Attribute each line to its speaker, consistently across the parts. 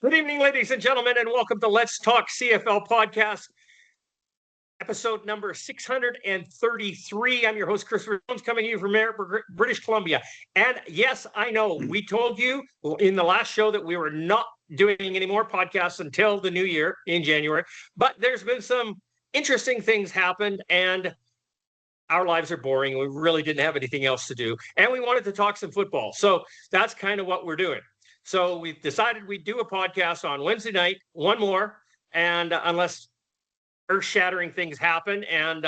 Speaker 1: Good evening, ladies and gentlemen, and welcome to Let's Talk CFL podcast, episode number 633. I'm your host, Chris Jones, coming to you from British Columbia. And yes, I know we told you in the last show that we were not doing any more podcasts until the new year in January, but there's been some interesting things happened, and our lives are boring. We really didn't have anything else to do, and we wanted to talk some football. So that's kind of what we're doing. So we've decided we'd do a podcast on Wednesday night, one more, and unless earth-shattering things happen, and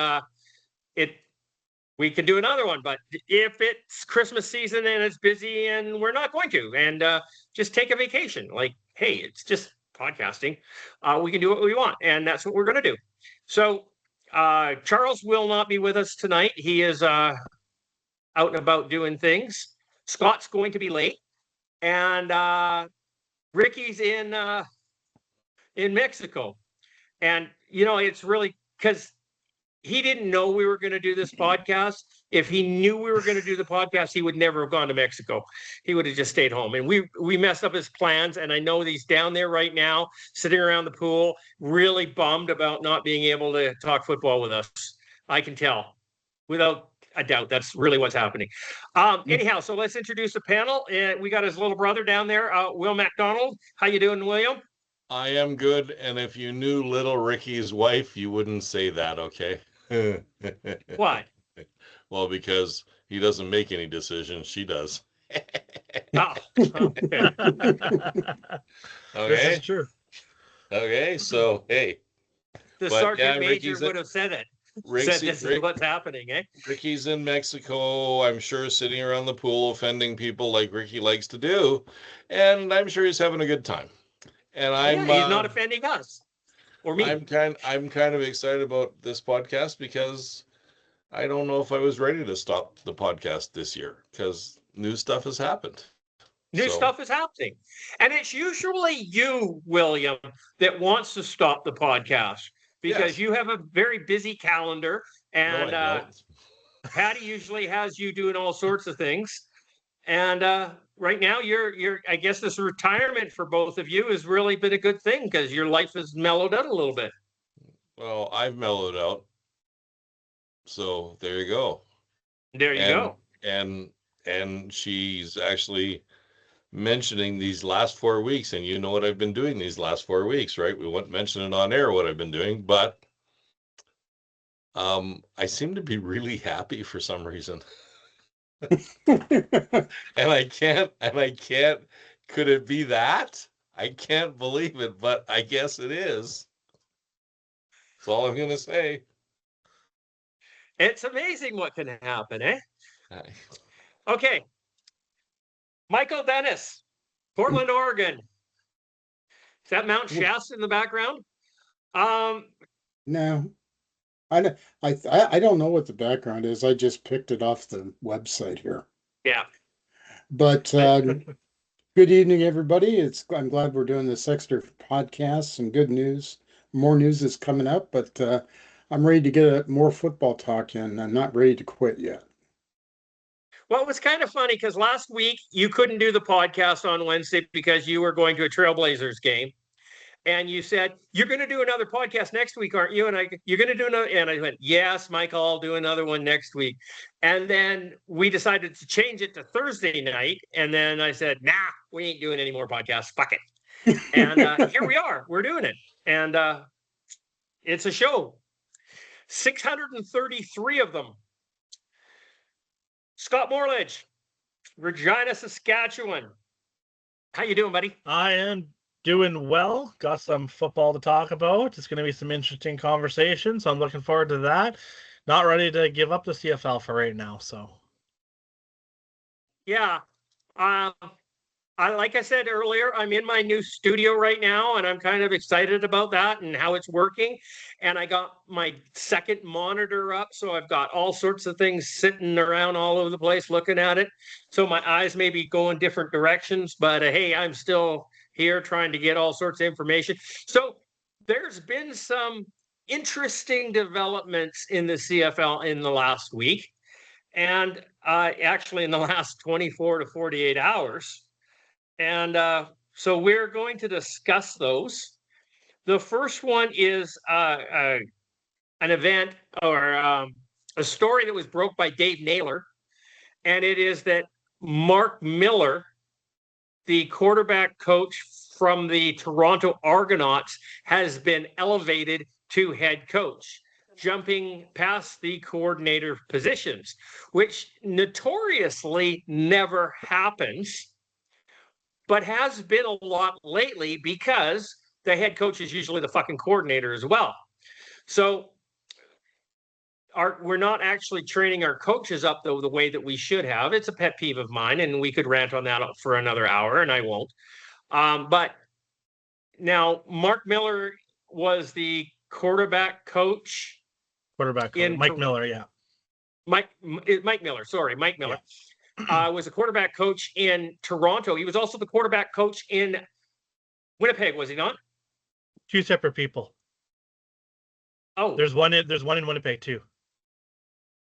Speaker 1: we can do another one. But if it's Christmas season and it's busy, and we're not going to, and just take a vacation. Like, hey, it's just podcasting. We can do what we want, and that's what we're going to do. So Charles will not be with us tonight. He is out and about doing things. Scott's going to be late. And Ricky's in Mexico, and it's really because he didn't know we were going to do this podcast. If he knew we were going to do the podcast, he would never have gone to Mexico. He would have just stayed home. And we messed up his plans. And I know he's down there right now, sitting around the pool, really bummed about not being able to talk football with us. I can tell, without a doubt. That's really what's happening. Anyhow, so let's introduce the panel. We got his little brother down there, Will MacDonald. How you doing, William?
Speaker 2: I am good, and if you knew little Ricky's wife, you wouldn't say that, okay?
Speaker 1: Why?
Speaker 2: Well, because he doesn't make any decisions. She does.
Speaker 1: Oh, okay.
Speaker 3: This is true.
Speaker 2: Okay, so, hey.
Speaker 1: The Sergeant Major would have said it. Said this is what's happening, eh?
Speaker 2: Ricky's in Mexico, I'm sure, sitting around the pool offending people like Ricky likes to do, and I'm sure he's having a good time. And
Speaker 1: he's not offending us or me.
Speaker 2: I'm kind of excited about this podcast because I don't know if I was ready to stop the podcast this year because new stuff has happened.
Speaker 1: New stuff is happening, and it's usually you, William, that wants to stop the podcast. Because you have a very busy calendar, and Patty usually has you doing all sorts of things. And right now, I guess this retirement for both of you has really been a good thing because your life has mellowed out a little bit.
Speaker 2: Well, I've mellowed out. So there you go.
Speaker 1: There you go.
Speaker 2: And she's actually mentioning these last 4 weeks, and you know what I've been doing these last 4 weeks, right? We won't mention it on air what I've been doing, but I seem to be really happy for some reason. and I can't, could it be that? I can't believe it, but I guess it is. That's all I'm going to say.
Speaker 1: It's amazing what can happen, eh? Okay. Michael Dennis, Portland, Oregon. Is that Mount Shasta in the background?
Speaker 3: No, I don't know what the background is. I just picked it off the website here.
Speaker 1: Yeah.
Speaker 3: But good evening, everybody. I'm glad we're doing this extra podcast. Some good news. More news is coming up, but I'm ready to get more football talk in. I'm not ready to quit yet.
Speaker 1: Well, it was kind of funny because last week you couldn't do the podcast on Wednesday because you were going to a Trailblazers game. And you said, you're going to do another podcast next week, aren't you? And you're going to do another. And I went, yes, Michael, I'll do another one next week. And then we decided to change it to Thursday night. And then I said, nah, we ain't doing any more podcasts. Fuck it. And here we are. We're doing it. And it's a show. 633 of them. Scott Morledge, Regina, Saskatchewan. How you doing, buddy?
Speaker 4: I am doing well. Got some football to talk about. It's going to be some interesting conversation, so I'm looking forward to that. Not ready to give up the CFL for right now, so.
Speaker 1: Yeah. Like I said earlier, I'm in my new studio right now, and I'm kind of excited about that and how it's working. And I got my second monitor up, so I've got all sorts of things sitting around all over the place looking at it. So my eyes may be going different directions, but hey, I'm still here trying to get all sorts of information. So there's been some interesting developments in the CFL in the last week, and actually in the last 24 to 48 hours. And So we're going to discuss those. The first one is an event or a story that was broke by Dave Naylor, and it is that Mark Miller, the quarterback coach from the Toronto Argonauts, has been elevated to head coach, jumping past the coordinator positions, which notoriously never happens, but has been a lot lately because the head coach is usually the fucking coordinator as well. So we're not actually training our coaches up the way that we should have. It's a pet peeve of mine, and we could rant on that for another hour, and I won't. But now Mark Miller was the quarterback coach.
Speaker 4: Quarterback coach. Mike Miller, yeah.
Speaker 1: Mike Miller, sorry, Mike Miller. Yeah. Was a quarterback coach in Toronto. He was also the quarterback coach in Winnipeg, was he not?
Speaker 4: Two separate people.
Speaker 1: Oh,
Speaker 4: there's one in Winnipeg too.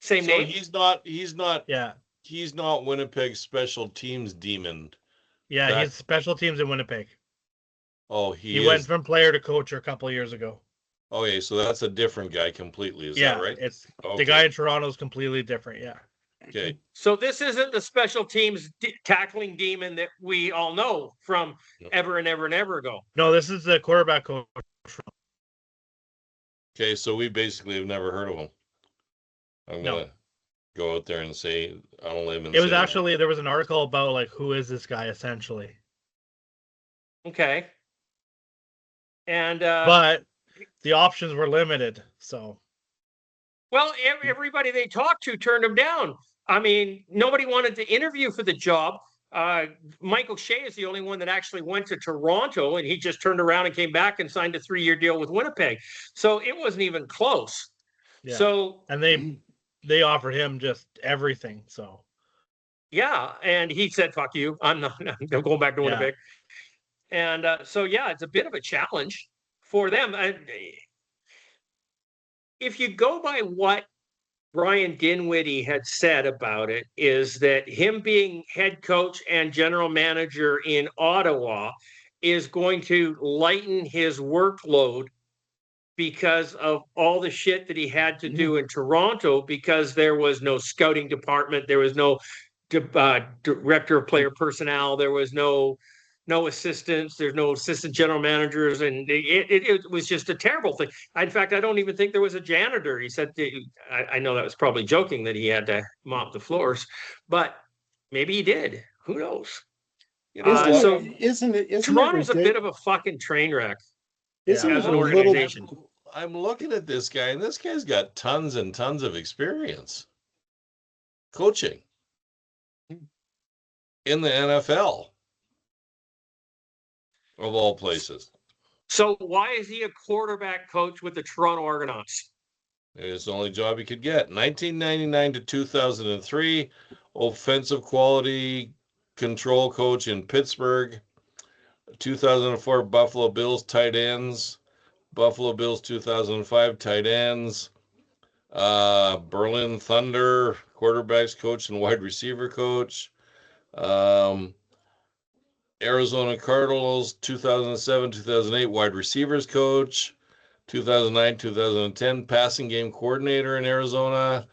Speaker 1: Same name.
Speaker 2: He's not.
Speaker 4: Yeah.
Speaker 2: He's not Winnipeg's special teams demon.
Speaker 4: Yeah, he's special teams in Winnipeg.
Speaker 2: Oh,
Speaker 4: he went from player to coach a couple of years ago.
Speaker 2: Okay, so that's a different guy completely. Is that right?
Speaker 4: It's the guy in Toronto is completely different. Yeah.
Speaker 2: Okay.
Speaker 1: So this isn't the special teams tackling demon that we all know from ever and ever and ever ago.
Speaker 4: No, this is the quarterback coach.
Speaker 2: Okay, so we basically have never heard of him. I'm gonna go out there and say I don't live in.
Speaker 4: It was actually there was an article about like who is this guy essentially.
Speaker 1: Okay. And
Speaker 4: but the options were limited, so.
Speaker 1: Well, everybody they talked to turned him down. I mean, nobody wanted to interview for the job. Michael Shea is the only one that actually went to Toronto, and he just turned around and came back and signed a 3-year deal with Winnipeg. So it wasn't even close. Yeah. So
Speaker 4: and they offered him just everything. So
Speaker 1: yeah, and he said, "Fuck you, I'm going back to Winnipeg." And so yeah, it's a bit of a challenge for them. If you go by what Brian Dinwiddie had said about it, is that him being head coach and general manager in Ottawa is going to lighten his workload because of all the shit that he had to do in Toronto, because there was no scouting department, there was no director of player personnel, there was no assistants, there's no assistant general managers, and it was just a terrible thing. In fact, I don't even think there was a janitor. He said, I know that was probably joking that he had to mop the floors, but maybe he did. Who knows?
Speaker 3: Isn't it
Speaker 1: Toronto's a bit of a fucking train wreck.
Speaker 3: Isn't
Speaker 1: as an organization.
Speaker 2: I'm looking at this guy, and this guy's got tons and tons of experience coaching in the NFL. Of all places.
Speaker 1: So why is he a quarterback coach with the Toronto Argonauts?
Speaker 2: It's the only job he could get. 1999 to 2003, offensive quality control coach in Pittsburgh. 2004 Buffalo Bills tight ends. Buffalo Bills 2005 tight ends. Berlin Thunder quarterbacks coach and wide receiver coach. Arizona Cardinals 2007-2008 wide receivers coach, 2009-2010 passing game coordinator in Arizona,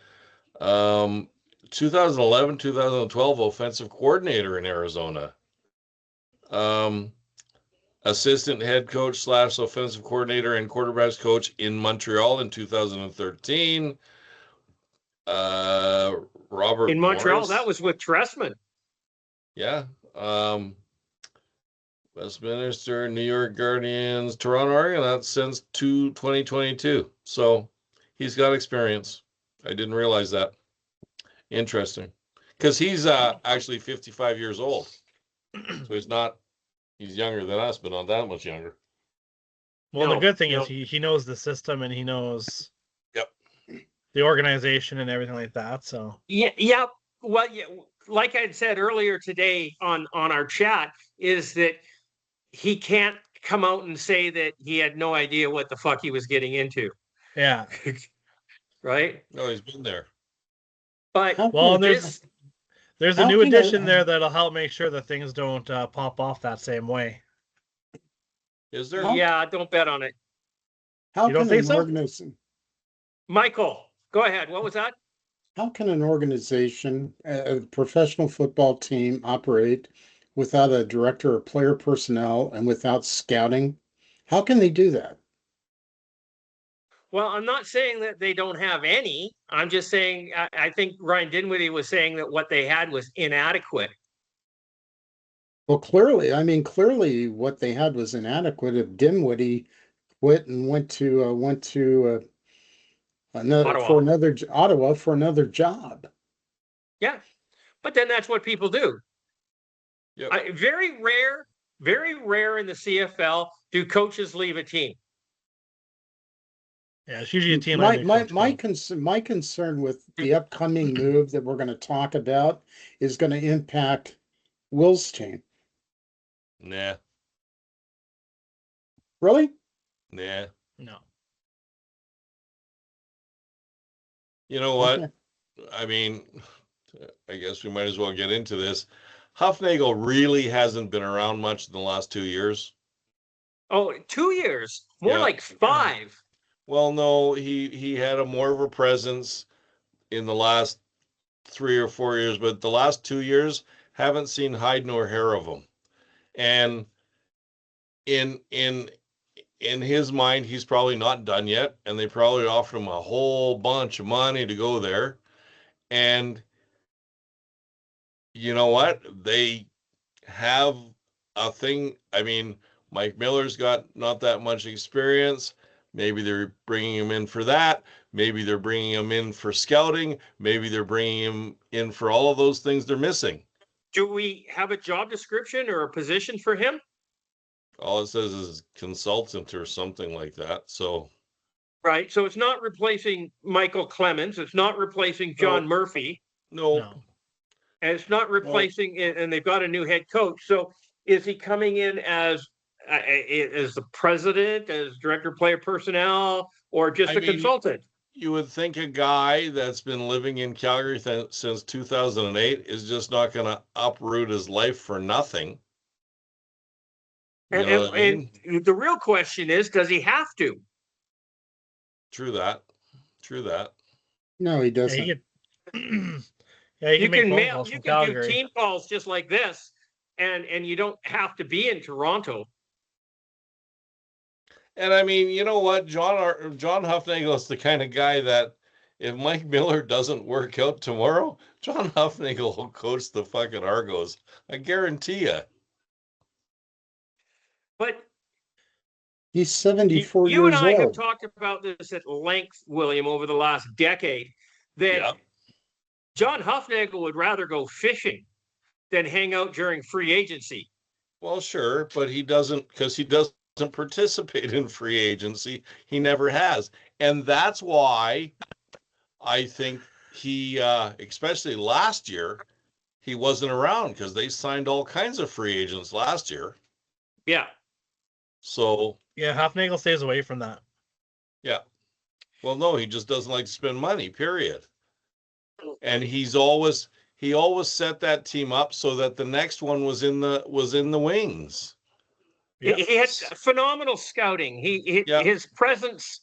Speaker 2: 2011-2012 offensive coordinator in Arizona, assistant head coach / offensive coordinator and quarterbacks coach in Montreal in 2013. Robert
Speaker 1: in Montreal,
Speaker 2: Morris.
Speaker 1: that was with Tressman.
Speaker 2: Yeah. Westminster, New York Guardians, Toronto Argonauts since 2022. So he's got experience. I didn't realize that. Interesting. Because he's actually 55 years old. So he's younger than us, but not that much younger.
Speaker 4: Well, the good thing is he knows the system and he knows the organization and everything like that. So
Speaker 1: yeah. Well, like I had said earlier today on our chat, is that he can't come out and say that he had no idea what the fuck he was getting into.
Speaker 4: Yeah.
Speaker 1: Right?
Speaker 2: No, he's been there.
Speaker 1: But
Speaker 4: there's a new addition there that'll help make sure that things don't pop off that same way.
Speaker 2: Is there?
Speaker 3: How-
Speaker 1: Yeah, don't bet on it.
Speaker 3: How
Speaker 4: You don't
Speaker 3: can
Speaker 4: think
Speaker 3: an
Speaker 4: so?
Speaker 3: organization,
Speaker 1: Michael, go ahead. What was that?
Speaker 3: how can an organization, a professional football team operate without a director of player personnel and without scouting? How can they do that?
Speaker 1: Well, I'm not saying that they don't have any. I'm just saying I think Ryan Dinwiddie was saying that what they had was inadequate.
Speaker 3: Well, clearly what they had was inadequate. If Dimwitty quit and went to
Speaker 1: Ottawa.
Speaker 3: Ottawa for another job.
Speaker 1: Yeah. But then that's what people do.
Speaker 2: Yep.
Speaker 1: Very rare in the CFL do coaches leave a team.
Speaker 4: Yeah, it's usually a team.
Speaker 3: My concern with the upcoming move that we're going to talk about is going to impact Will's team.
Speaker 2: Nah.
Speaker 3: Really?
Speaker 2: Nah.
Speaker 4: No.
Speaker 2: You know what?
Speaker 3: Okay.
Speaker 2: I mean, I guess we might as well get into this. Huffnagel really hasn't been around much in the last 2 years.
Speaker 1: Oh, 2 years, more
Speaker 2: Yeah.
Speaker 1: like 5.
Speaker 2: Well, no, he had a more of a presence in the last 3 or 4 years, but the last 2 years haven't seen hide nor hair of him. And in his mind, he's probably not done yet, and they probably offered him a whole bunch of money to go there. And you know what? They have a thing. I mean, Mike Miller's got not that much experience. Maybe they're bringing him in for that. Maybe they're bringing him in for scouting. Maybe they're bringing him in for all of those things they're missing.
Speaker 1: Do we have a job description or a position for him?
Speaker 2: All it says is consultant or something like that. So,
Speaker 1: Right. So it's not replacing Michael Clemens. It's not replacing John
Speaker 2: No.
Speaker 1: Murphy.
Speaker 4: No.
Speaker 1: And it's not replacing, and they've got a new head coach. So is he coming in as the president, as director of player personnel, or just
Speaker 2: I
Speaker 1: a
Speaker 2: mean,
Speaker 1: consultant?
Speaker 2: you would think a guy that's been living in Calgary since 2008 is just not going to uproot his life for nothing. You
Speaker 1: And,
Speaker 2: know what I mean?
Speaker 1: and the real question is, does he have to?
Speaker 2: True that. True that.
Speaker 3: No, he
Speaker 4: Yeah,
Speaker 3: doesn't.
Speaker 4: he could. Yeah, he
Speaker 1: You
Speaker 4: can make
Speaker 1: can
Speaker 4: phone
Speaker 1: mail,
Speaker 4: calls
Speaker 1: you
Speaker 4: from
Speaker 1: can do
Speaker 4: Calgary.
Speaker 1: team calls just like this, and you don't have to be in Toronto.
Speaker 2: And I mean, you know what? John Huffnagel is the kind of guy that if Mike Miller doesn't work out tomorrow, John Huffnagel will coach the fucking Argos. I guarantee you.
Speaker 1: But
Speaker 3: He's 74
Speaker 1: you and
Speaker 3: years
Speaker 1: I have
Speaker 3: old.
Speaker 1: talked about this at length, William, over the last decade, that
Speaker 2: Yeah.
Speaker 1: John Huffnagel would rather go fishing than hang out during free agency.
Speaker 2: Well, sure, but he doesn't because he doesn't participate in free agency. He never has. And that's why I think he, especially last year, he wasn't around because they signed all kinds of free agents last year.
Speaker 1: Yeah.
Speaker 2: So,
Speaker 4: Yeah, Hufnagel stays away from that.
Speaker 2: yeah. Well, no, he just doesn't like to spend money, period. And he always set that team up so that the next one was in the wings.
Speaker 4: Yep.
Speaker 1: He had phenomenal scouting.
Speaker 2: Yeah.
Speaker 1: His presence.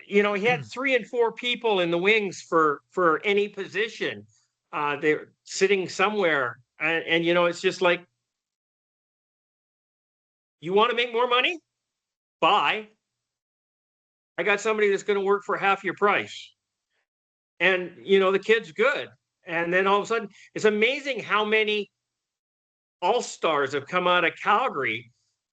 Speaker 1: He had 3 and 4 people in the wings for any position. They're sitting somewhere, and it's just like, you want to make more money? Buy. I got somebody that's going to work for half your price, and the kid's good. And then all of a sudden, it's amazing how many all-stars have come out of Calgary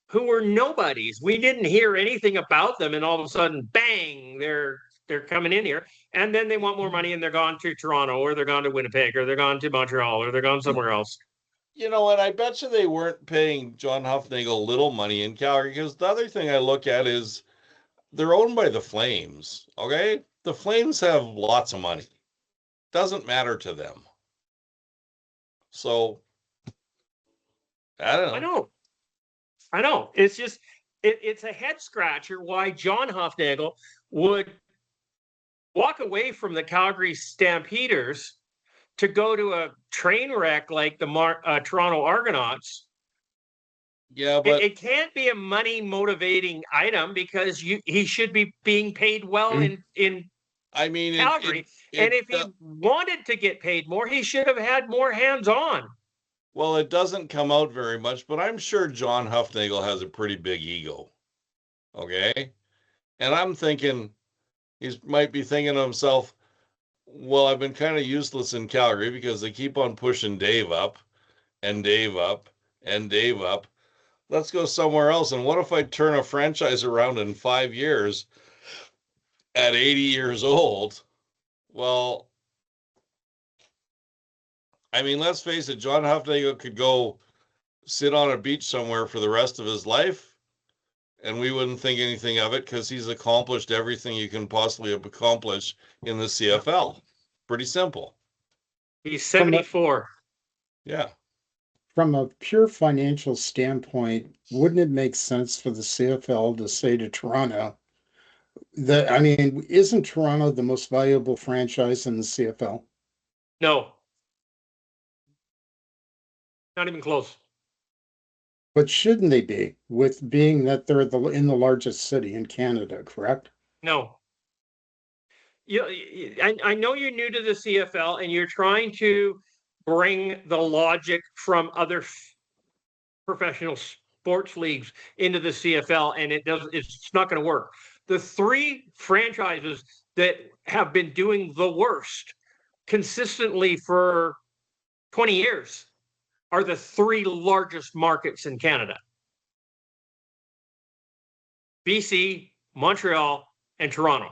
Speaker 1: who were nobodies. We didn't hear anything about them, and all of a sudden, bang, they're coming in here, and then they want more money, and they're gone to Toronto, or they're gone to Winnipeg, or they're gone to Montreal, or they're gone somewhere else.
Speaker 2: You know, and I bet you they weren't paying John Huffnagel little money in Calgary because the other thing I look at is they're owned by the Flames, okay? The Flames have lots of money. Doesn't matter to them. So, I don't know.
Speaker 1: I know. It's just, it's a head scratcher why John Huffnagel would walk away from the Calgary Stampeders to go to a train wreck like the Toronto Argonauts
Speaker 2: Yeah, but
Speaker 1: It can't be a money motivating item because he should be being paid well in
Speaker 2: I mean,
Speaker 1: Calgary. And if he wanted to get paid more, he should have had more hands on.
Speaker 2: well, it doesn't come out very much, but I'm sure John Huffnagel has a pretty big ego. Okay. And I'm thinking, he might be thinking to himself, well, I've been kind of useless in Calgary because they keep on pushing Dave up and Dave up and Dave up. Let's go somewhere else. And what if I turn a franchise around in 5 years at 80 years old? Well, I mean, let's face it, John Huffnagel could go sit on a beach somewhere for the rest of his life, and we wouldn't think anything of it because he's accomplished everything you can possibly accomplish in the CFL. Pretty simple.
Speaker 1: He's 74.
Speaker 2: Yeah.
Speaker 3: From a pure financial standpoint, wouldn't it make sense for the CFL to say to Toronto that, I mean, isn't Toronto the most valuable franchise in the CFL?
Speaker 1: No. Not even close.
Speaker 3: But shouldn't they be, with being that they're in the largest city in Canada, correct?
Speaker 1: No. I know you're new to the CFL and you're trying to bring the logic from other professional sports leagues into the CFL, and it's not going to work. The three franchises that have been doing the worst consistently for 20 years are the three largest markets in Canada: BC, Montreal, and Toronto.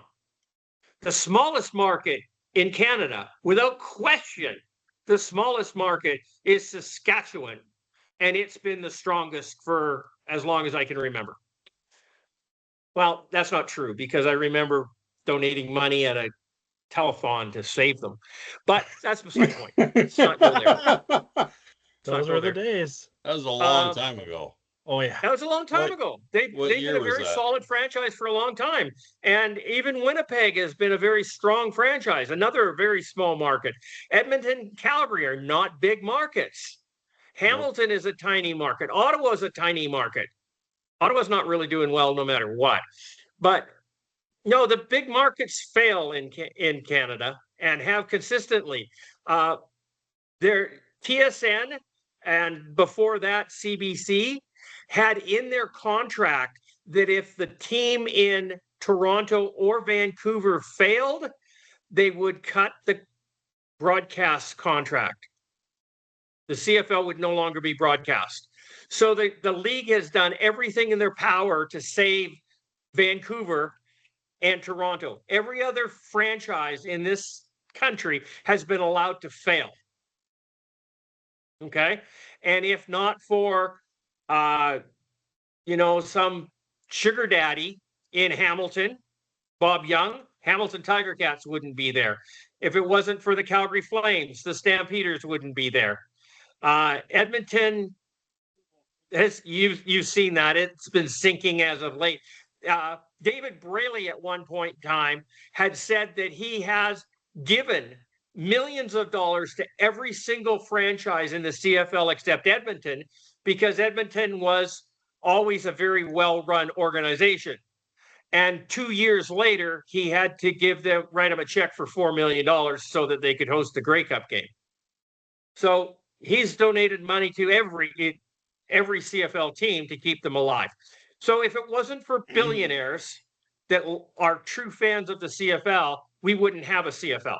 Speaker 1: The smallest market in Canada, without question, the smallest market is Saskatchewan, and it's been the strongest for as long as I can remember. Well, that's not true because I remember donating money at a telethon to save them, but that's beside the point. It's not go there.
Speaker 4: Those were the days.
Speaker 2: That was a long time ago.
Speaker 4: Oh yeah,
Speaker 1: that was a long time ago. They've been a very solid franchise for a long time, and even Winnipeg has been a very strong franchise. Another very small market. Edmonton, Calgary are not big markets. Hamilton is a tiny market. Ottawa is a tiny market. Ottawa's not really doing well no matter what. But no, the big markets fail in Canada and have consistently. Their TSN and before that CBC had in their contract that if the team in Toronto or Vancouver failed, they would cut the broadcast contract. The CFL would no longer be broadcast. So the league has done everything in their power to save Vancouver and Toronto. Every other franchise in this country has been allowed to fail. Okay. And if not for, some sugar daddy in Hamilton, Bob Young, Hamilton Tiger Cats wouldn't be there. If it wasn't for the Calgary Flames, the Stampeders wouldn't be there. Edmonton, you've seen that. It's been sinking as of late. David Braley at one point in time had said that he has given millions of dollars to every single franchise in the CFL except Edmonton, because Edmonton was always a very well-run organization. And 2 years later, he had to write them a check for $4 million so that they could host the Grey Cup game. So he's donated money to every CFL team to keep them alive. So if it wasn't for billionaires that are true fans of the CFL, we wouldn't have a CFL.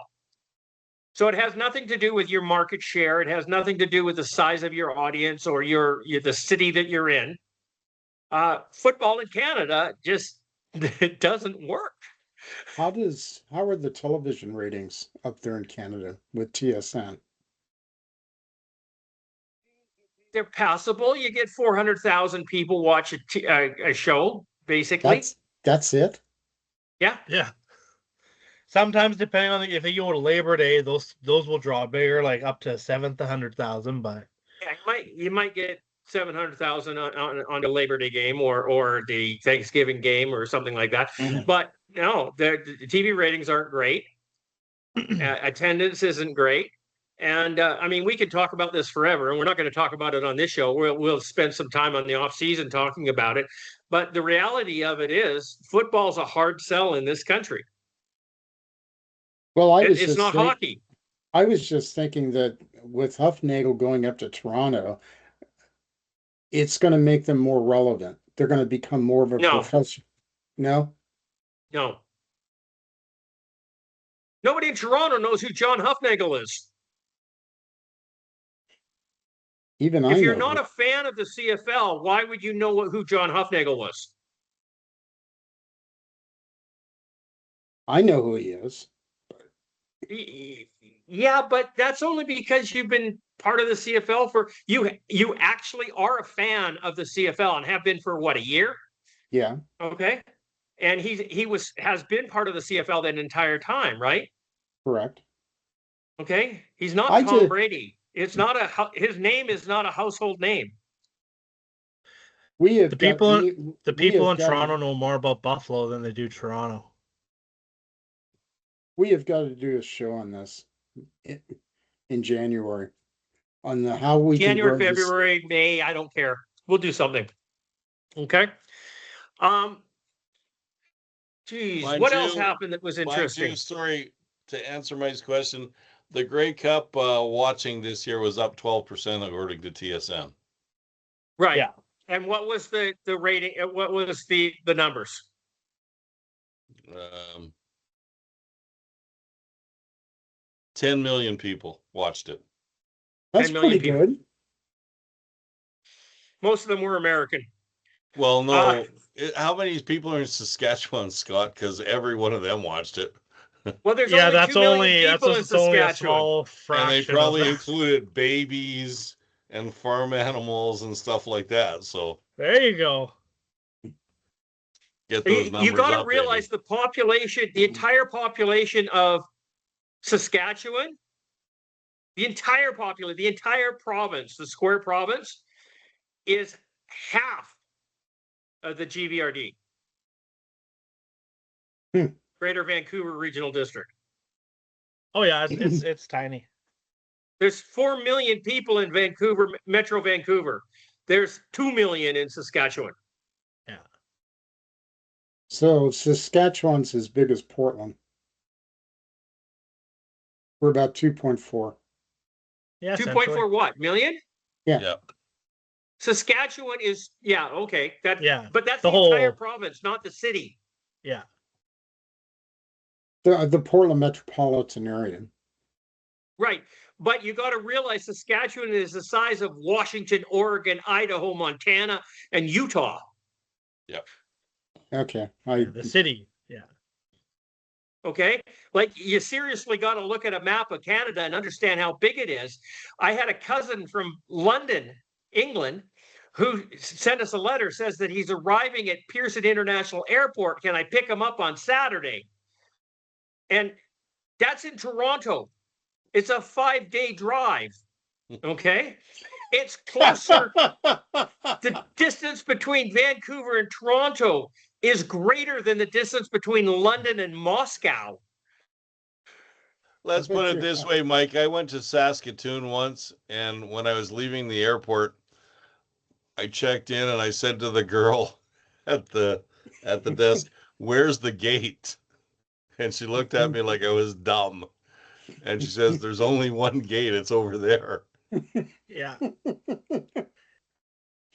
Speaker 1: So it has nothing to do with your market share. It has nothing to do with the size of your audience or the city that you're in. Football in Canada just it doesn't work.
Speaker 3: How are the television ratings up there in Canada with TSN?
Speaker 1: They're passable. You get 400,000 people watch a show, basically.
Speaker 3: That's it?
Speaker 1: Yeah.
Speaker 4: Yeah. Sometimes, depending on if they go to Labor Day, those will draw bigger, like up to 700,000. But
Speaker 1: yeah, you might get 700,000 on the Labor Day game or the Thanksgiving game or something like that. Mm-hmm. But no, the TV ratings aren't great. Attendance isn't great. And I mean, we could talk about this forever, and we're not going to talk about it on this show. We'll spend some time on the off season talking about it. But the reality of it is, football's a hard sell in this country.
Speaker 3: Well,
Speaker 1: It's not hockey.
Speaker 3: I was just thinking that with Huffnagel going up to Toronto, it's going to make them more relevant. They're going to become more of a
Speaker 1: No.
Speaker 3: professional. No,
Speaker 1: No. Nobody in Toronto knows who John Huffnagel is.
Speaker 3: even I
Speaker 1: If you're
Speaker 3: know.
Speaker 1: not a fan of the CFL, why would you know who John Huffnagel was?
Speaker 3: I know who he is.
Speaker 1: Yeah, but that's only because you've been part of the CFL for you. You actually are a fan of the CFL and have been for what, a year?
Speaker 3: Yeah,
Speaker 1: Okay, and has been part of the CFL that entire time, right?
Speaker 3: correct.
Speaker 1: Okay, he's not
Speaker 3: I
Speaker 1: Tom
Speaker 3: did-
Speaker 1: Brady. It's not his name is not a household name.
Speaker 3: We have
Speaker 4: The
Speaker 3: got-
Speaker 4: people
Speaker 3: we-
Speaker 4: The
Speaker 3: we
Speaker 4: people
Speaker 3: have
Speaker 4: in
Speaker 3: got-
Speaker 4: Toronto know more about Buffalo than they do Toronto.
Speaker 3: We have got to do a show on this in January on how we can
Speaker 1: January,
Speaker 3: grow this.
Speaker 1: February, May, I don't care. We'll do something. Okay. Geez,
Speaker 2: Mind
Speaker 1: what else
Speaker 2: you-
Speaker 1: happened that was
Speaker 2: Mind
Speaker 1: interesting?
Speaker 2: you, sorry, to answer Mike's question, the Grey Cup watching this year was up 12% according to TSN.
Speaker 1: Right.
Speaker 4: Yeah.
Speaker 1: And what was the rating? What was the numbers?
Speaker 2: 10 million people watched it.
Speaker 3: That's
Speaker 1: 10 million
Speaker 3: pretty
Speaker 1: people.
Speaker 3: good.
Speaker 1: Most of them were American.
Speaker 2: Well, no.
Speaker 1: Uh,
Speaker 2: How many people are in Saskatchewan, Scott? Because every one of them watched it.
Speaker 1: Well, there's
Speaker 4: Yeah,
Speaker 1: only
Speaker 4: that's
Speaker 1: 2 million
Speaker 4: only
Speaker 1: people in
Speaker 4: it's only a
Speaker 1: Saskatchewan.
Speaker 4: small
Speaker 2: And
Speaker 4: fraction.
Speaker 2: they
Speaker 4: of
Speaker 2: probably
Speaker 4: that.
Speaker 2: included babies and farm animals and stuff like that. So
Speaker 4: There you go.
Speaker 2: get those numbers
Speaker 1: You got to
Speaker 2: up,
Speaker 1: realize the population, the entire population of Saskatchewan, the entire province, the square province, is half of the GVRD. Greater Vancouver Regional District.
Speaker 4: Oh yeah, it's tiny.
Speaker 1: There's 4 million people in Vancouver, Metro Vancouver. There's 2 million in Saskatchewan.
Speaker 4: Yeah.
Speaker 3: So Saskatchewan's as big as Portland. We're about 2.4.
Speaker 4: Yeah.
Speaker 1: 2.4 what? Million?
Speaker 3: Yeah.
Speaker 2: Yeah.
Speaker 1: Saskatchewan is, yeah, okay.
Speaker 4: Yeah,
Speaker 1: But that's
Speaker 4: the
Speaker 1: the entire
Speaker 4: whole-
Speaker 1: province, not the city.
Speaker 4: Yeah.
Speaker 3: The Portland metropolitan area.
Speaker 1: Right. But you got to realize Saskatchewan is the size of Washington, Oregon, Idaho, Montana, and Utah.
Speaker 3: Okay.
Speaker 4: The city. Yeah.
Speaker 1: Okay. Like you seriously got to look at a map of Canada and understand how big it is. I had a cousin from London, England, who sent us a letter, says that he's arriving at Pearson International Airport. Can I pick him up on Saturday? And that's in Toronto. It's a 5-day drive. Okay. It's closer. The distance between Vancouver and Toronto is greater than the distance between London and Moscow.
Speaker 2: Let's put it this way, Mike. I went to Saskatoon once, and when I was leaving the airport, I checked in and I said to the girl at the desk, "Where's the gate?" And she looked at me like I was dumb. And she says, "There's only one gate. It's over there."
Speaker 4: Yeah.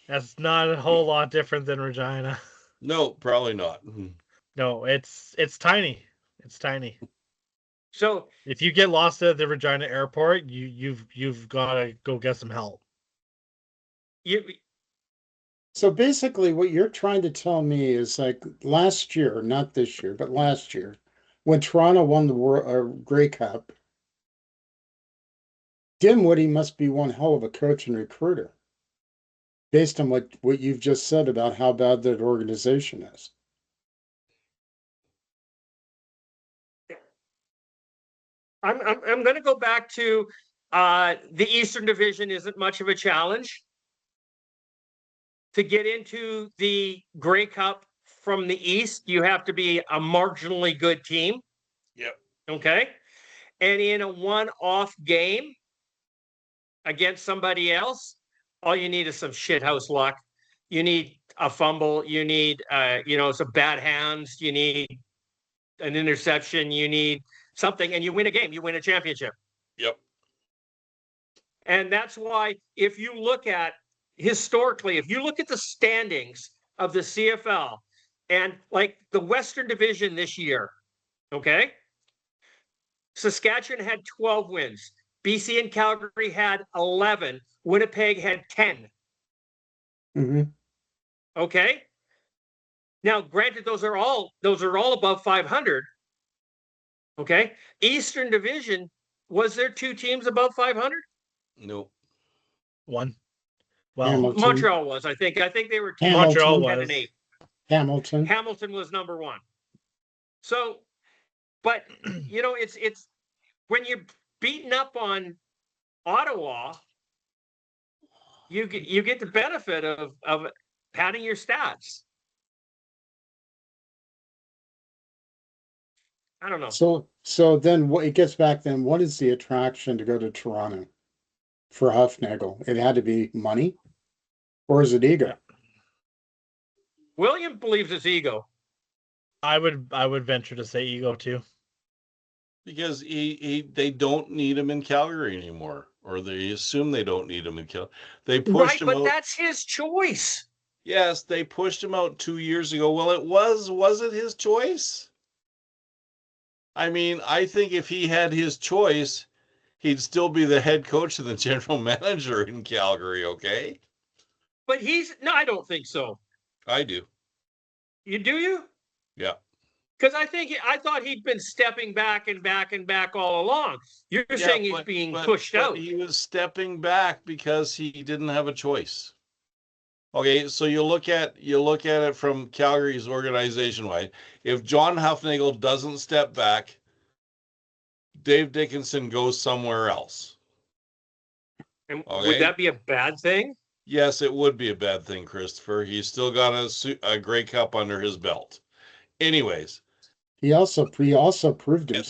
Speaker 4: That's not a whole lot different than Regina.
Speaker 2: No, probably not.
Speaker 4: No, it's tiny. It's tiny.
Speaker 1: So
Speaker 4: If you get lost at the Regina airport, you've got to go get some help.
Speaker 1: you,
Speaker 3: So basically, what you're trying to tell me is like last year, not this year, but last year, when Toronto won the Grey Cup, Dinwiddie must be one hell of a coach and recruiter, based on what you've just said about how bad that organization is.
Speaker 1: I'm going to go back to the Eastern Division isn't much of a challenge. To get into the Grey Cup from the East, you have to be a marginally good team.
Speaker 2: Yep.
Speaker 1: Okay. And in a one-off game, against somebody else, all you need is some shithouse luck. You need a fumble. You need, some bad hands. You need an interception. You need something, and you win a game. You win a championship.
Speaker 2: Yep.
Speaker 1: And that's why, if you look at historically, if you look at the standings of the CFL and like the Western Division this year, okay, Saskatchewan had 12 wins. BC and Calgary had 11. Winnipeg had 10.
Speaker 3: Mm-hmm.
Speaker 1: Okay. Now, granted, those are all above 500. Okay. Eastern Division, was there 2 teams above 500?
Speaker 2: Nope.
Speaker 4: One. Well,
Speaker 3: Hamilton.
Speaker 1: Montreal was, I think. I think they were 10,
Speaker 4: Montreal
Speaker 1: 10
Speaker 4: was.
Speaker 1: and 8.
Speaker 3: Hamilton.
Speaker 1: Hamilton was number 1. So, but it's when you're beating up on Ottawa, you get the benefit of padding your stats. I don't know.
Speaker 3: So then it gets back then, what is the attraction to go to Toronto for Hufnagel? It had to be money, or is it ego?
Speaker 1: William believes it's ego.
Speaker 4: I would venture to say ego too.
Speaker 2: Because they don't need him in Calgary anymore, or they assume they don't need him in Calgary. They pushed him out.
Speaker 1: But that's his choice.
Speaker 2: Yes, they pushed him out 2 years ago. Well, was it his choice? I mean, I think if he had his choice, he'd still be the head coach and the general manager in Calgary, okay?
Speaker 1: But no, I don't think so.
Speaker 2: I do.
Speaker 1: You do?
Speaker 2: Yeah.
Speaker 1: Because I thought he'd been stepping back and back and back all along. You're saying he's being pushed out.
Speaker 2: He was stepping back because he didn't have a choice. Okay, so you look at it from Calgary's organization-wide. If John Hufnagel doesn't step back, Dave Dickinson goes somewhere else.
Speaker 1: And would that be a bad thing?
Speaker 2: Yes, it would be a bad thing, Christopher. He's still got a Grey Cup under his belt. Anyways,
Speaker 3: he also proved himself.